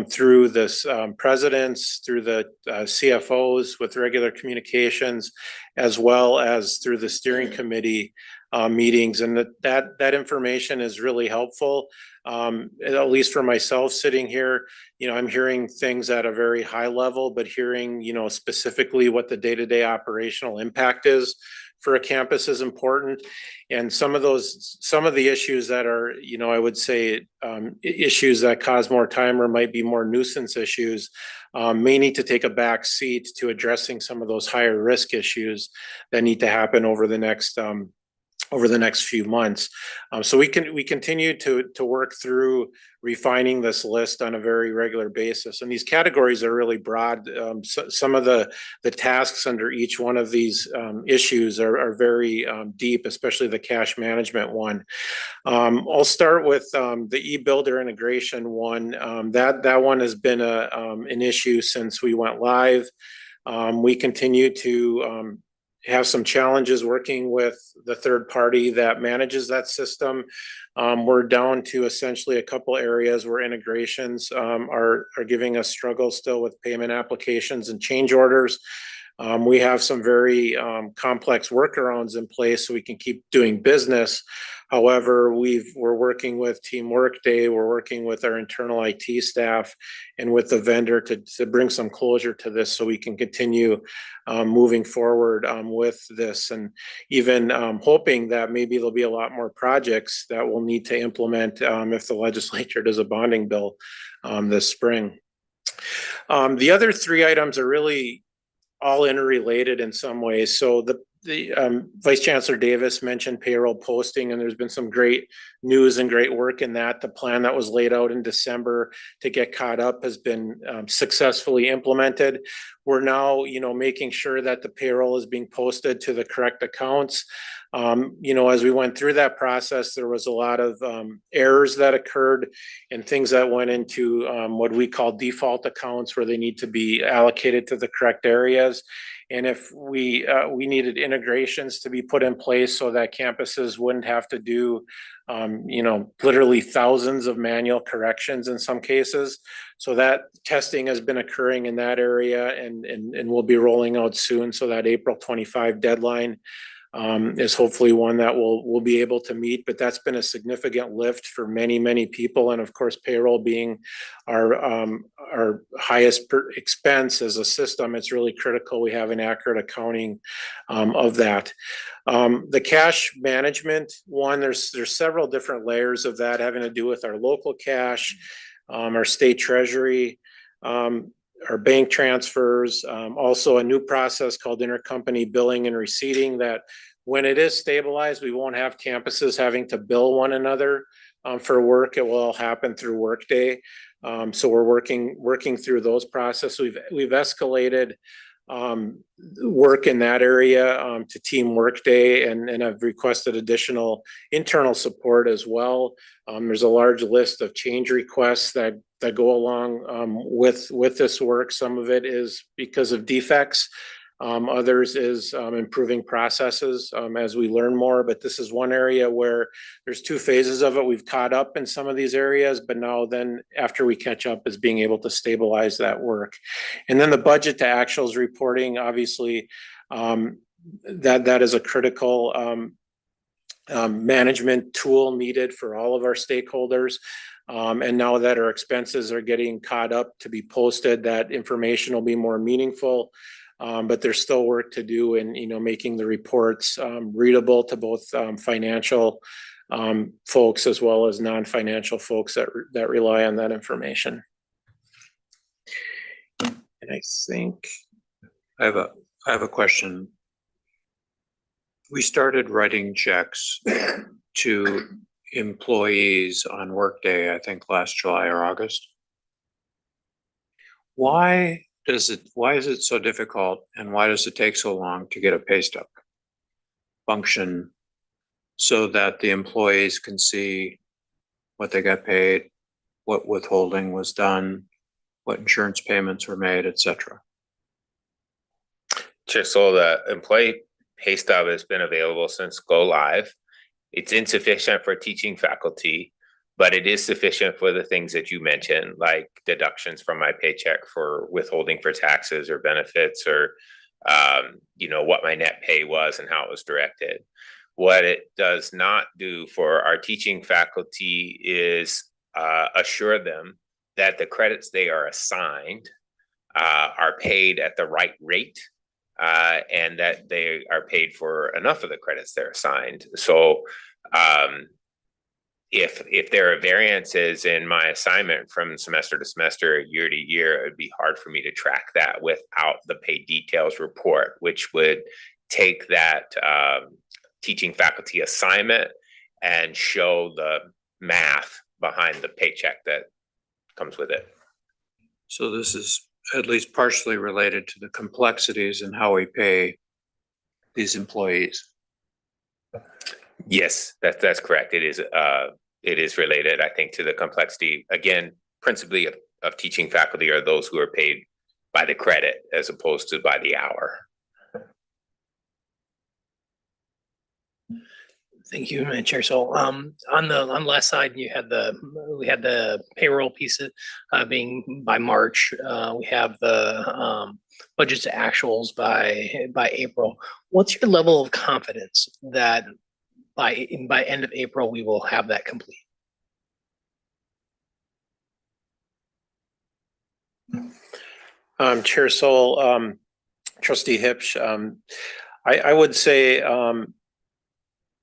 through this presidents, through the CFOs with regular communications, as well as through the steering committee meetings, and that information is really helpful. At least for myself sitting here, I'm hearing things at a very high level, but hearing, specifically what the day-to-day operational impact is for a campus is important. And some of the issues that are, I would say, issues that cause more time or might be more nuisance issues may need to take a back seat to addressing some of those higher risk issues that need to happen over the next few months. So we continue to work through refining this list on a very regular basis. And these categories are really broad. Some of the tasks under each one of these issues are very deep, especially the cash management one. I'll start with the e-builder integration one. That one has been an issue since we went live. We continue to have some challenges working with the third party that manages that system. We're down to essentially a couple areas where integrations are giving us struggles still with payment applications and change orders. We have some very complex workarounds in place so we can keep doing business. However, we're working with Team Workday, we're working with our internal IT staff and with the vendor to bring some closure to this so we can continue moving forward with this, and even hoping that maybe there'll be a lot more projects that we'll need to implement if the legislature does a bonding bill this spring. The other 3 items are really all interrelated in some ways. So the Vice Chancellor Davis mentioned payroll posting, and there's been some great news and great work in that. The plan that was laid out in December to get caught up has been successfully implemented. We're now, making sure that the payroll is being posted to the correct accounts. As we went through that process, there was a lot of errors that occurred and things that went into what we call default accounts, where they need to be allocated to the correct areas. And if we needed integrations to be put in place so that campuses wouldn't have to do, literally thousands of manual corrections in some cases. So that testing has been occurring in that area and will be rolling out soon. So that April 25 deadline is hopefully one that we'll be able to meet, but that's been a significant lift for many people. And of course, payroll being our highest expense as a system, it's really critical we have an accurate accounting of that. The cash management one, there's several different layers of that having to do with our local cash, our state treasury, our bank transfers, also a new process called intercompany billing and receipting that when it is stabilized, we won't have campuses having to bill one another for work. It will all happen through Workday. So we're working through those processes. We've escalated work in that area to Team Workday and I've requested additional internal support as well. There's a large list of change requests that go along with this work. Some of it is because of defects. Others is improving processes as we learn more, but this is one area where there's 2 phases of it. We've caught up in some of these areas, but now then after we catch up is being able to stabilize that work. And then the budget to actuals reporting, obviously, that is a critical management tool needed for all of our stakeholders. And now that our expenses are getting caught up to be posted, that information will be more meaningful. But there's still work to do in, making the reports readable to both financial folks as well as non-financial folks that rely on that information. And I think I have a question. We started writing checks to employees on Workday, I think last July or August. Why is it so difficult and why does it take so long to get a pay stub function so that the employees can see what they got paid, what withholding was done, what insurance payments were made, et cetera? Sure. So the employee pay stub has been available since go live. It's insufficient for teaching faculty, but it is sufficient for the things that you mentioned, like deductions from my paycheck for withholding for taxes or benefits, or what my net pay was and how it was directed. What it does not do for our teaching faculty is assure them that the credits they are assigned are paid at the right rate, and that they are paid for enough of the credits they're assigned. So if there are variances in my assignment from semester to semester, year to year, it'd be hard for me to track that without the pay details report, which would take that teaching faculty assignment and show the math behind the paycheck that comes with it. So this is at least partially related to the complexities in how we pay these employees. Yes, that's correct. It is related, I think, to the complexity, again, principally of teaching faculty are those who are paid by the credit as opposed to by the hour. Thank you, Madam Chair. So on the last side, we had the payroll piece being by March. We have the budgets to actuals by April. What's your level of confidence that by end of April we will have that complete? Chair Sol, Trustee Hipsch, I would say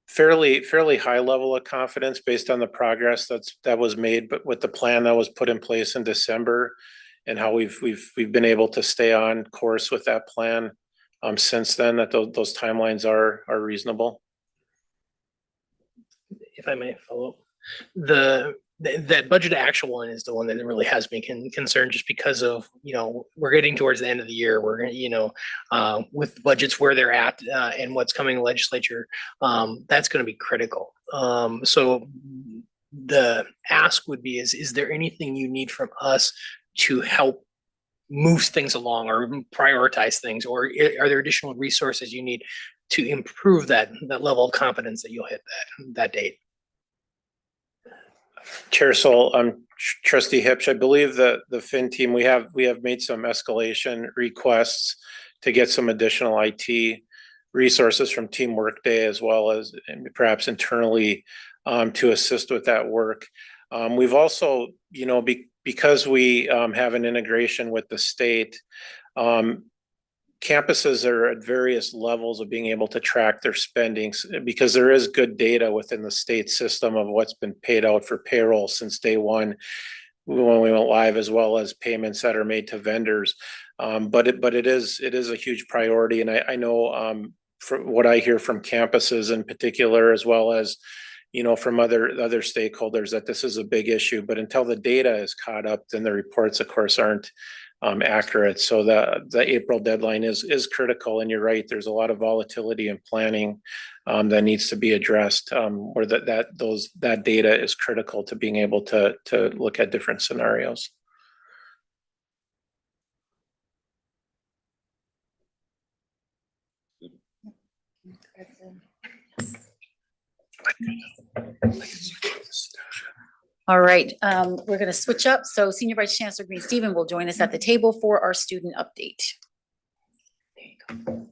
fairly high level of confidence based on the progress that was made, but with the plan that was put in place in December and how we've been able to stay on course with that plan since then, that those timelines are reasonable. If I may follow up, that budget actual one is the one that really has me concerned, just because of, we're getting towards the end of the year. We're, with budgets where they're at and what's coming in the legislature, that's going to be critical. So the ask would be, is there anything you need from us to help move things along or prioritize things, or are there additional resources you need to improve that level of confidence that you'll hit that date? Chair Sol, Trustee Hipsch, I believe that the FIN team, we have made some escalation requests to get some additional IT resources from Team Workday, as well as perhaps internally to assist with that work. We've also, because we have an integration with the state, campuses are at various levels of being able to track their spendings, because there is good data within the state system of what's been paid out for payroll since day one when we went live, as well as payments that are made to vendors. But it is a huge priority. And I know from what I hear from campuses in particular, as well as from other stakeholders, that this is a big issue. But until the data is caught up, then the reports, of course, aren't accurate. So the April deadline is critical. And you're right, there's a lot of volatility in planning that needs to be addressed, where that data is critical to being able to look at different scenarios. All right, we're going to switch up. So Senior Vice Chancellor Green Stephen will join us at the table for our student update. There you go.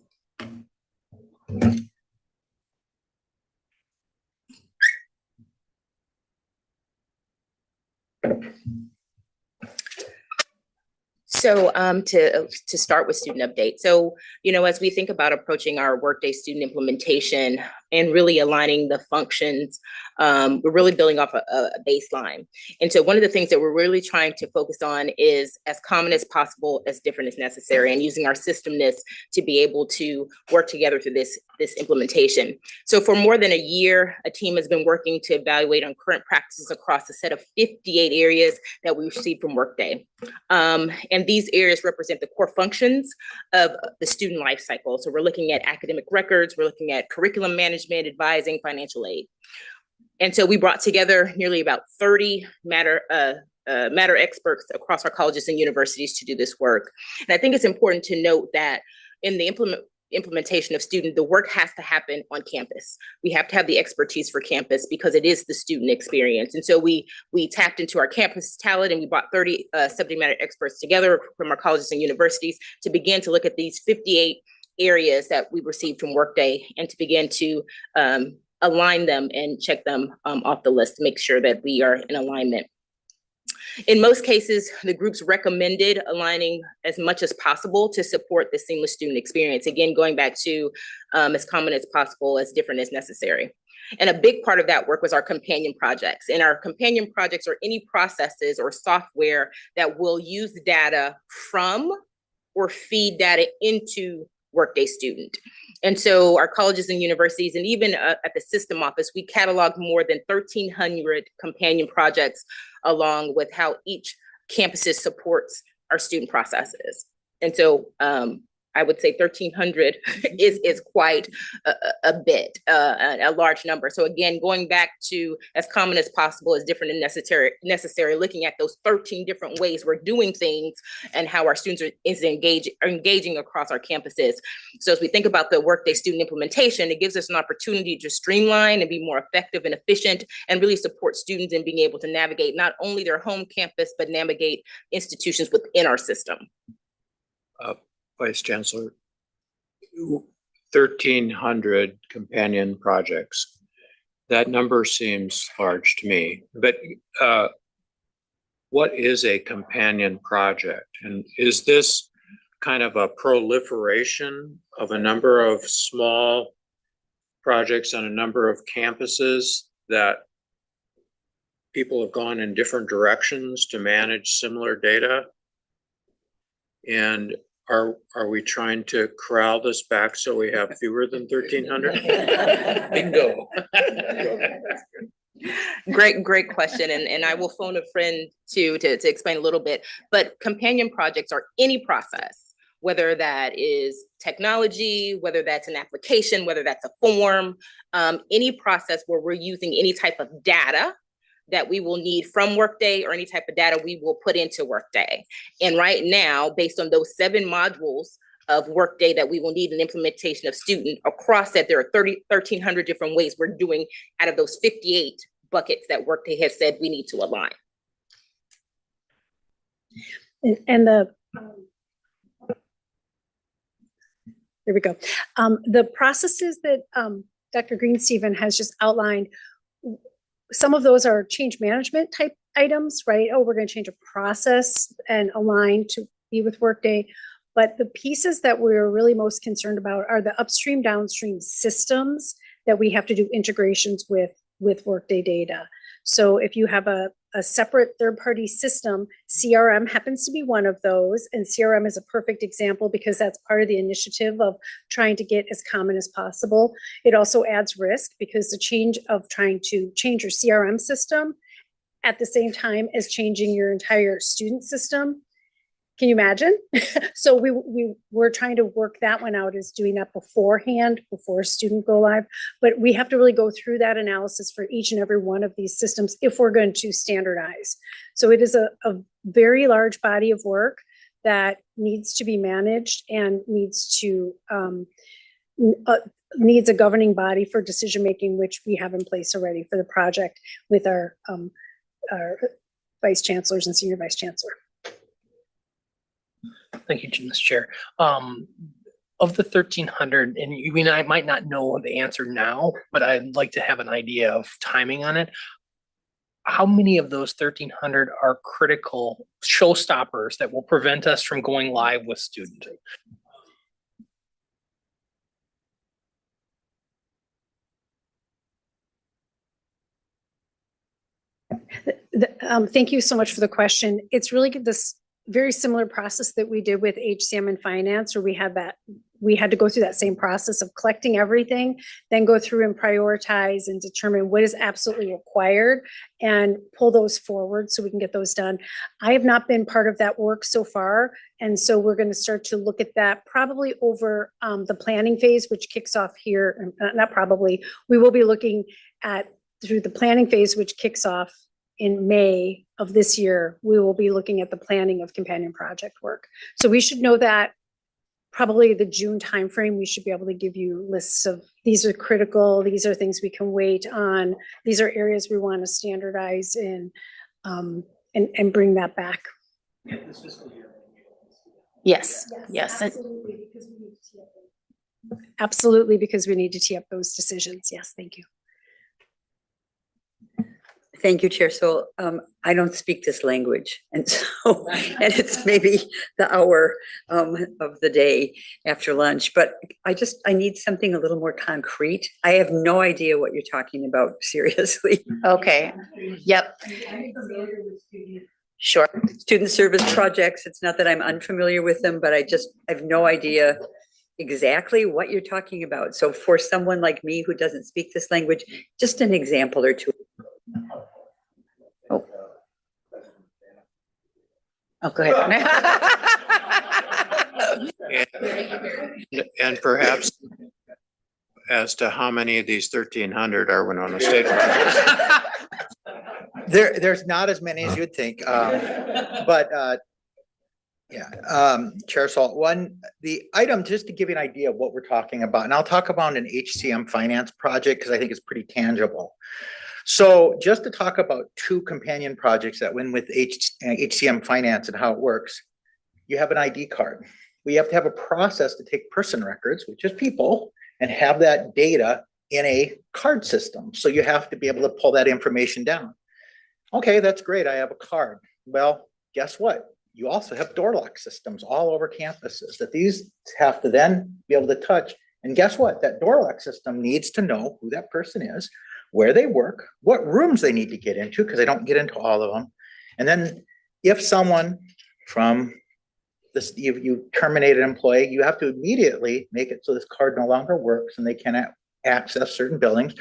So to start with student update. So, as we think about approaching our Workday student implementation and really aligning the functions. We're really building off a baseline. And so one of the things that we're really trying to focus on is as common as possible, as different as necessary, and using our systemness to be able to work together through this implementation. So for more than a year, a team has been working to evaluate on current practices across a set of 58 areas that we received from Workday. And these areas represent the core functions of the student life cycle. So we're looking at academic records, we're looking at curriculum management, advising, financial aid. And so we brought together nearly about 30 matter experts across our colleges and universities to do this work. And I think it's important to note that in the implementation of student, the work has to happen on campus. We have to have the expertise for campus because it is the student experience. And so we tapped into our campus talent and we brought 30 subject matter experts together from our colleges and universities to begin to look at these 58 areas that we received from Workday and to begin to align them and check them off the list to make sure that we are in alignment. In most cases, the groups recommended aligning as much as possible to support the seamless student experience. Again, going back to as common as possible, as different as necessary. And a big part of that work was our companion projects. And our companion projects are any processes or software that will use data from or feed data into Workday student. And so our colleges and universities, and even at the system office, we cataloged more than 1,300 companion projects along with how each campus supports our student processes. And so I would say 1,300 is quite a bit, a large number. So again, going back to as common as possible, as different and necessary, looking at those 13 different ways we're doing things and how our students are engaging across our campuses. So as we think about the Workday student implementation, it gives us an opportunity to streamline and be more effective and efficient and really support students in being able to navigate not only their home campus, but navigate institutions within our system. Vice Chancellor, 1,300 companion projects. That number seems large to me, but what is a companion project? And is this kind of a proliferation of a number of small projects on a number of campuses that people have gone in different directions to manage similar data? And are we trying to corral this back so we have fewer than 1,300? Bingo. Great question. And I will phone a friend to explain a little bit, but companion projects are any process, whether that is technology, whether that's an application, whether that's a form, any process where we're using any type of data that we will need from Workday or any type of data we will put into Workday. And right now, based on those 7 modules of Workday that we will need an implementation of student across that, there are 1,300 different ways we're doing out of those 58 buckets that Workday has said we need to align. And there we go. The processes that Dr. Greensteven has just outlined, some of those are change management type items, right? Oh, we're going to change a process and align to be with Workday. But the pieces that we're really most concerned about are the upstream, downstream systems that we have to do integrations with Workday data. So if you have a separate third-party system, CRM happens to be one of those, and CRM is a perfect example because that's part of the initiative of trying to get as common as possible. It also adds risk because the change of trying to change your CRM system at the same time as changing your entire student system. Can you imagine? So we're trying to work that one out as doing that beforehand, before student go live. But we have to really go through that analysis for each and every one of these systems if we're going to standardize. So it is a very large body of work that needs to be managed and needs to needs a governing body for decision making, which we have in place already for the project with our vice chancellors and senior vice chancellor. Thank you, Mr. Chair. Of the 1,300, and I might not know the answer now, but I'd like to have an idea of timing on it. How many of those 1,300 are critical showstoppers that will prevent us from going live with student? Thank you so much for the question. It's really this very similar process that we did with HCM and finance, where we had to go through that same process of collecting everything, then go through and prioritize and determine what is absolutely required and pull those forward so we can get those done. I have not been part of that work so far. And so we're going to start to look at that probably over the planning phase, which kicks off here. Not probably, we will be looking at through the planning phase, which kicks off in May of this year. We will be looking at the planning of companion project work. So we should know that probably the June timeframe. We should be able to give you lists of these are critical, these are things we can wait on, these are areas we want to standardize in, and bring that back. Yes, yes. Absolutely, because we need to tee up those decisions. Yes, thank you. Thank you, Chair. So I don't speak this language. And so, and it's maybe the hour of the day after lunch, but I need something a little more concrete. I have no idea what you're talking about, seriously. Okay, yep. Sure. Student service projects, it's not that I'm unfamiliar with them, but I have no idea exactly what you're talking about. So for someone like me who doesn't speak this language, just an example or two. Oh, go ahead. And perhaps as to how many of these 1,300 are Winona State. There's not as many as you'd think, but Chair Salt, the item, just to give you an idea of what we're talking about, and I'll talk about an HCM finance project because I think it's pretty tangible. So just to talk about two companion projects that went with HCM finance and how it works, you have an ID card. We have to have a process to take person records, which is people, and have that data in a card system. So you have to be able to pull that information down. Okay, that's great. I have a card. Well, guess what? You also have door lock systems all over campuses that these have to then be able to touch. And guess what? That door lock system needs to know who that person is, where they work, what rooms they need to get into, because they don't get into all of them. And then if someone from this, you terminate an employee, you have to immediately make it so this card no longer works and they cannot access certain buildings,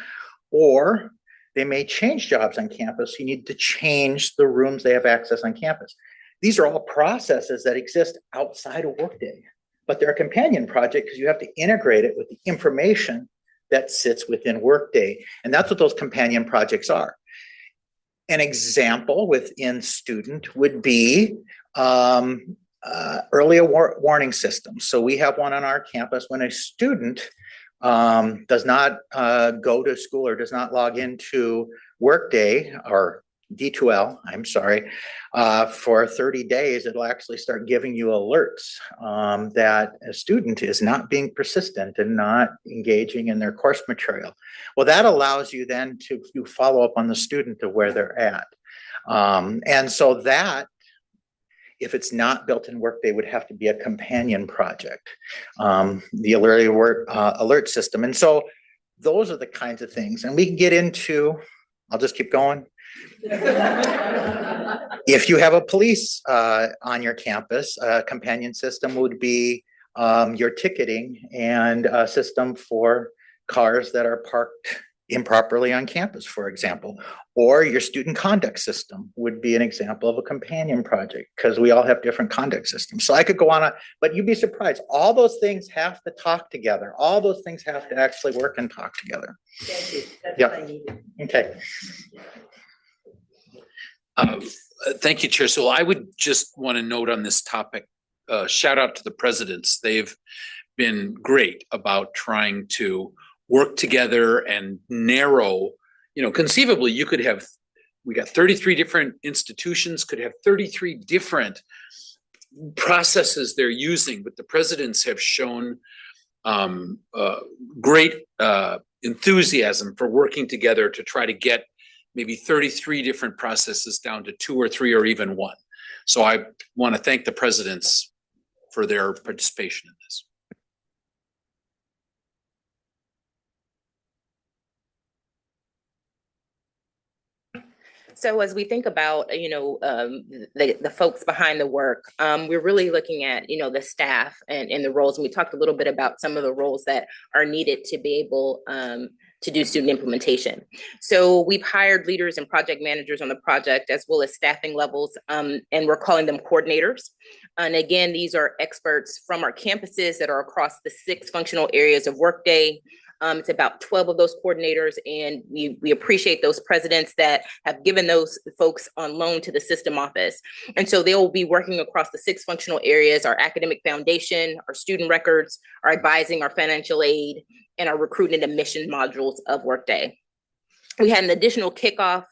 or they may change jobs on campus. You need to change the rooms they have access on campus. These are all processes that exist outside of Workday, but they're a companion project because you have to integrate it with the information that sits within Workday. And that's what those companion projects are. An example within student would be early warning systems. So we have one on our campus when a student does not go to school or does not log into Workday or D2L, I'm sorry, for 30 days, it'll actually start giving you alerts that a student is not being persistent and not engaging in their course material. Well, that allows you then to follow up on the student to where they're at. And so that, if it's not built in Workday, would have to be a companion project, the alert system. And so those are the kinds of things. And we can get into, I'll just keep going. If you have a police on your campus, a companion system would be your ticketing and a system for cars that are parked improperly on campus, for example. Or your student conduct system would be an example of a companion project because we all have different conduct systems. So I could go on, but you'd be surprised. All those things have to talk together. All those things have to actually work and talk together. Thank you. That's Yep. what I needed. Okay. Thank you, Chair. So I would just want to note on this topic, shout out to the presidents. They've been great about trying to work together and narrow, conceivably you could have, we got 33 different institutions, could have 33 different processes they're using, but the presidents have shown great enthusiasm for working together to try to get maybe 33 different processes down to 2 or 3 or even 1. So I want to thank the presidents for their participation in this. So as we think about, the folks behind the work, we're really looking at, the staff and the roles. And we talked a little bit about some of the roles that are needed to be able to do student implementation. So we've hired leaders and project managers on the project, as well as staffing levels, and we're calling them coordinators. And again, these are experts from our campuses that are across the 6 functional areas of Workday. It's about 12 of those coordinators, and we appreciate those presidents that have given those folks on loan to the system office. And so they will be working across the 6 functional areas: our academic foundation, our student records, our advising, our financial aid, and our recruiting and admission modules of Workday. We had an additional kickoff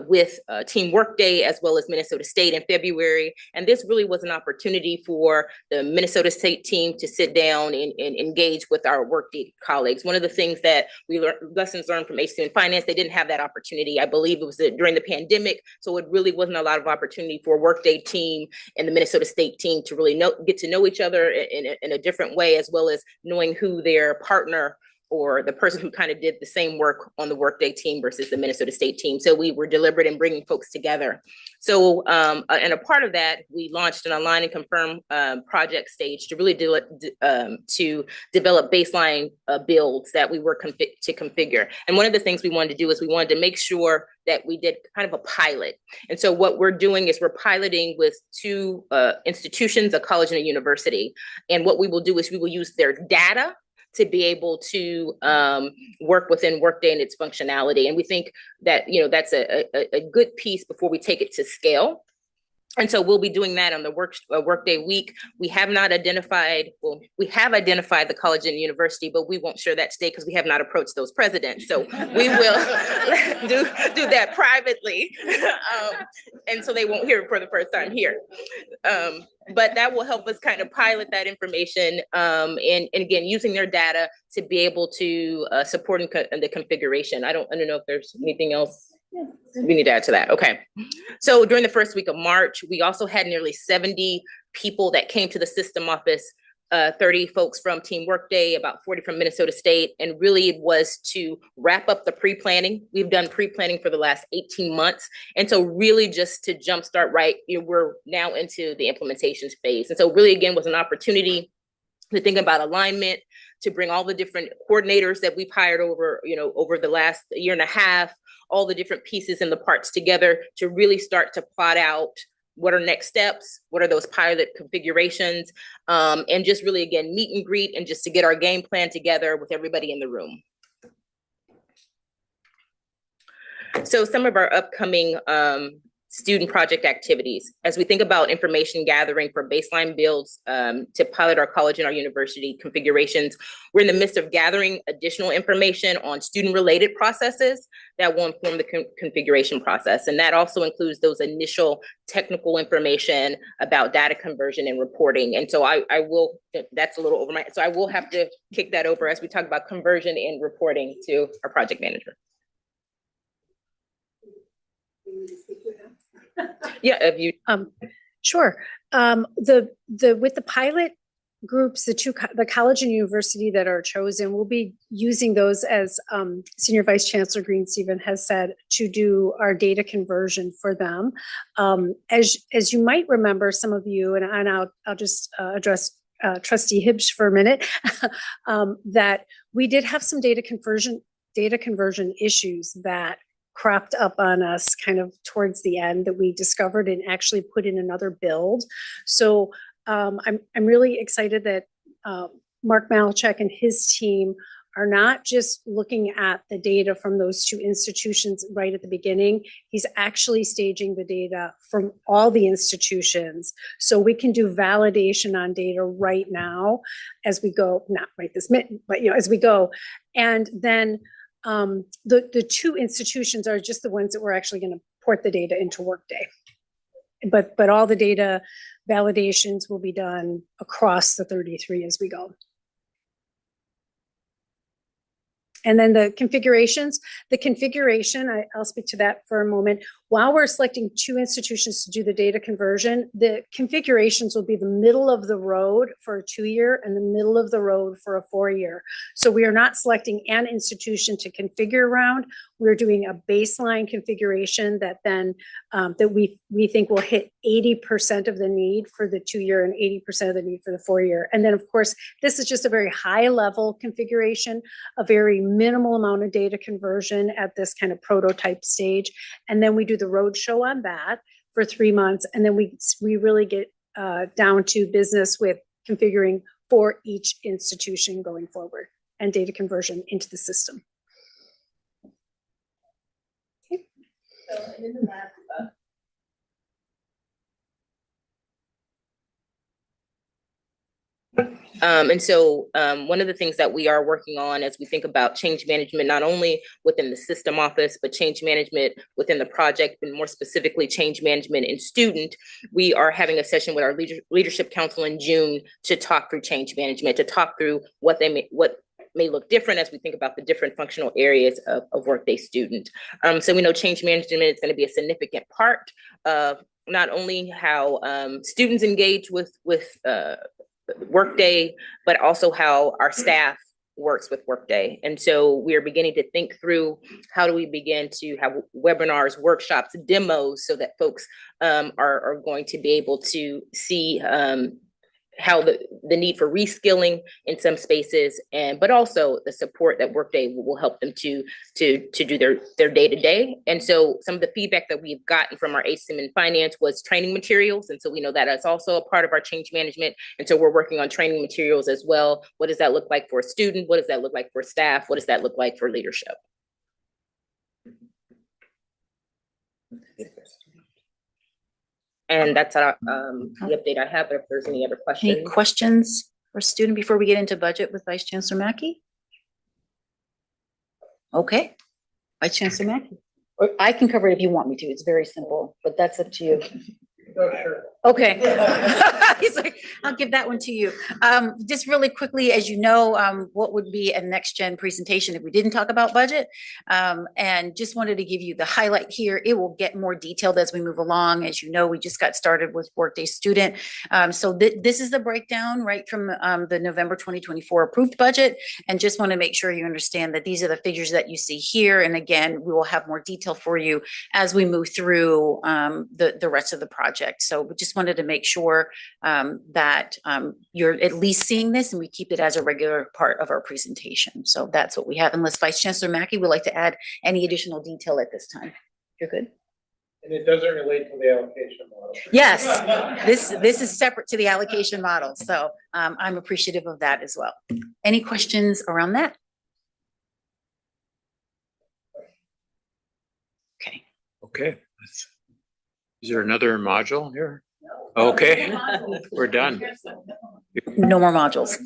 with Team Workday as well as Minnesota State in February. And this really was an opportunity for the Minnesota State team to sit down and engage with our Workday colleagues. One of the things that we learned, lessons learned from HCM Finance, they didn't have that opportunity. I believe it was during the pandemic. So it really wasn't a lot of opportunity for a Workday team and the Minnesota State team to really get to know each other in a different way, as well as knowing who their partner or the person who kind of did the same work on the Workday team versus the Minnesota State team. So we were deliberate in bringing folks together. So, and a part of that, we launched an online and confirm project stage to really to develop baseline builds that we were to configure. And one of the things we wanted to do is we wanted to make sure that we did kind of a pilot. And so what we're doing is we're piloting with 2 institutions, a college and a university. And what we will do is we will use their data to be able to work within Workday and its functionality. And we think that, that's a good piece before we take it to scale. And so we'll be doing that on the Workday week. We have not identified, well, we have identified the college and university, but we won't share that today because we have not approached those presidents. So we will do that privately. And so they won't hear it for the first time here. But that will help us kind of pilot that information and again, using their data to be able to support the configuration. I don't know if there's anything else we need to add to that. Okay. So during the first week of March, we also had nearly 70 people that came to the system office, 30 folks from Team Workday, about 40 from Minnesota State. And really it was to wrap up the pre-planning. We've done pre-planning for the last 18 months. And so really just to jumpstart we're now into the implementation phase. And so really, again, was an opportunity to think about alignment, to bring all the different coordinators that we've hired over the last year and a half, all the different pieces and the parts together to really start to plot out what are next steps, what are those pilot configurations, and just really, again, meet and greet and just to get our game plan together with everybody in the room. So some of our upcoming student project activities. As we think about information gathering for baseline builds to pilot our college and our university configurations, we're in the midst of gathering additional information on student-related processes that will inform the configuration process. And that also includes those initial technical information about data conversion and reporting. And so I will, that's a little over so I will have to kick that over as we talk about conversion and reporting to our project manager. Yeah, if you sure. With the pilot groups, the college and university that are chosen, we'll be using those as Senior Vice Chancellor Green-Steven has said to do our data conversion for them. As you might remember, some of you, and I'll just address Trustee Hibbs for a minute, that we did have some data conversion issues that cropped up on us kind of towards the end that we discovered and actually put in another build. So I'm really excited that Mark Malachek and his team are not just looking at the data from those 2 institutions right at the beginning. He's actually staging the data from all the institutions. So we can do validation on data right now as we go, not right this minute, but as we go. And then the 2 institutions are just the ones that we're actually going to port the data into Workday. But all the data validations will be done across the 33 as we go. And then the configuration, I'll speak to that for a moment. while we're selecting 2 institutions to do the data conversion, the configurations will be the middle of the road for a 2-year and the middle of the road for a 4-year. So we are not selecting an institution to configure around. We're doing a baseline configuration that then that we think will hit 80% of the need for the 2-year and 80% of the need for the 4-year. And then, of course, this is just a very high level configuration, a very minimal amount of data conversion at this kind of prototype stage. And then we do the roadshow on that for 3 months. And then we really get down to business with configuring for each institution going forward and data conversion into the system. Okay. So, and then the last, one of the things that we are working on as we think about change management, not only within the system office, but change management within the project, and more specifically change management in student, we are having a session with our leadership council in June to talk through change management, to talk through what may look different as we think about the different functional areas of Workday Student. So we know change management is going to be a significant part of not only how students engage with Workday, but also how our staff works with Workday. And so we are beginning to think through how do we begin to have webinars, workshops, demos, so that folks are going to be able to see how the need for reskilling in some spaces, but also the support that Workday will help them to do their day-to-day. And so some of the feedback that we've gotten from our ASIM in finance was training materials. And so we know that is also a part of our change management. And so we're working on training materials as well. What does that look like for a student? What does that look like for staff? What does that look like for leadership? And that's the update I have, but if there's any other questions. Any questions for student before we get into budget with Vice Chancellor Mackey? Okay, Vice Chancellor Mackey. Or I can cover it if you want me to. It's very simple, but that's up to you. Okay. He's like, I'll give that one to you. Just really quickly, as you know, what would be a NextGen presentation if we didn't talk about budget? And just wanted to give you the highlight here. It will get more detailed as we move along. As you know, we just got started with Workday Student. So this is the breakdown right from the November 2024 approved budget. And just want to make sure you understand that these are the figures that you see here. And again, we will have more detail for you as we move through the rest of the project. So we just wanted to make sure that you're at least seeing this and we keep it as a regular part of our presentation. So that's what we have. Unless Vice Chancellor Mackey would like to add any additional detail at this time. You're good? And it doesn't relate to the allocation model. Yes, this is separate to the allocation model. So I'm appreciative of that as well. Any questions around that? Okay. Okay. Is there another module here? Okay, we're done. No more modules.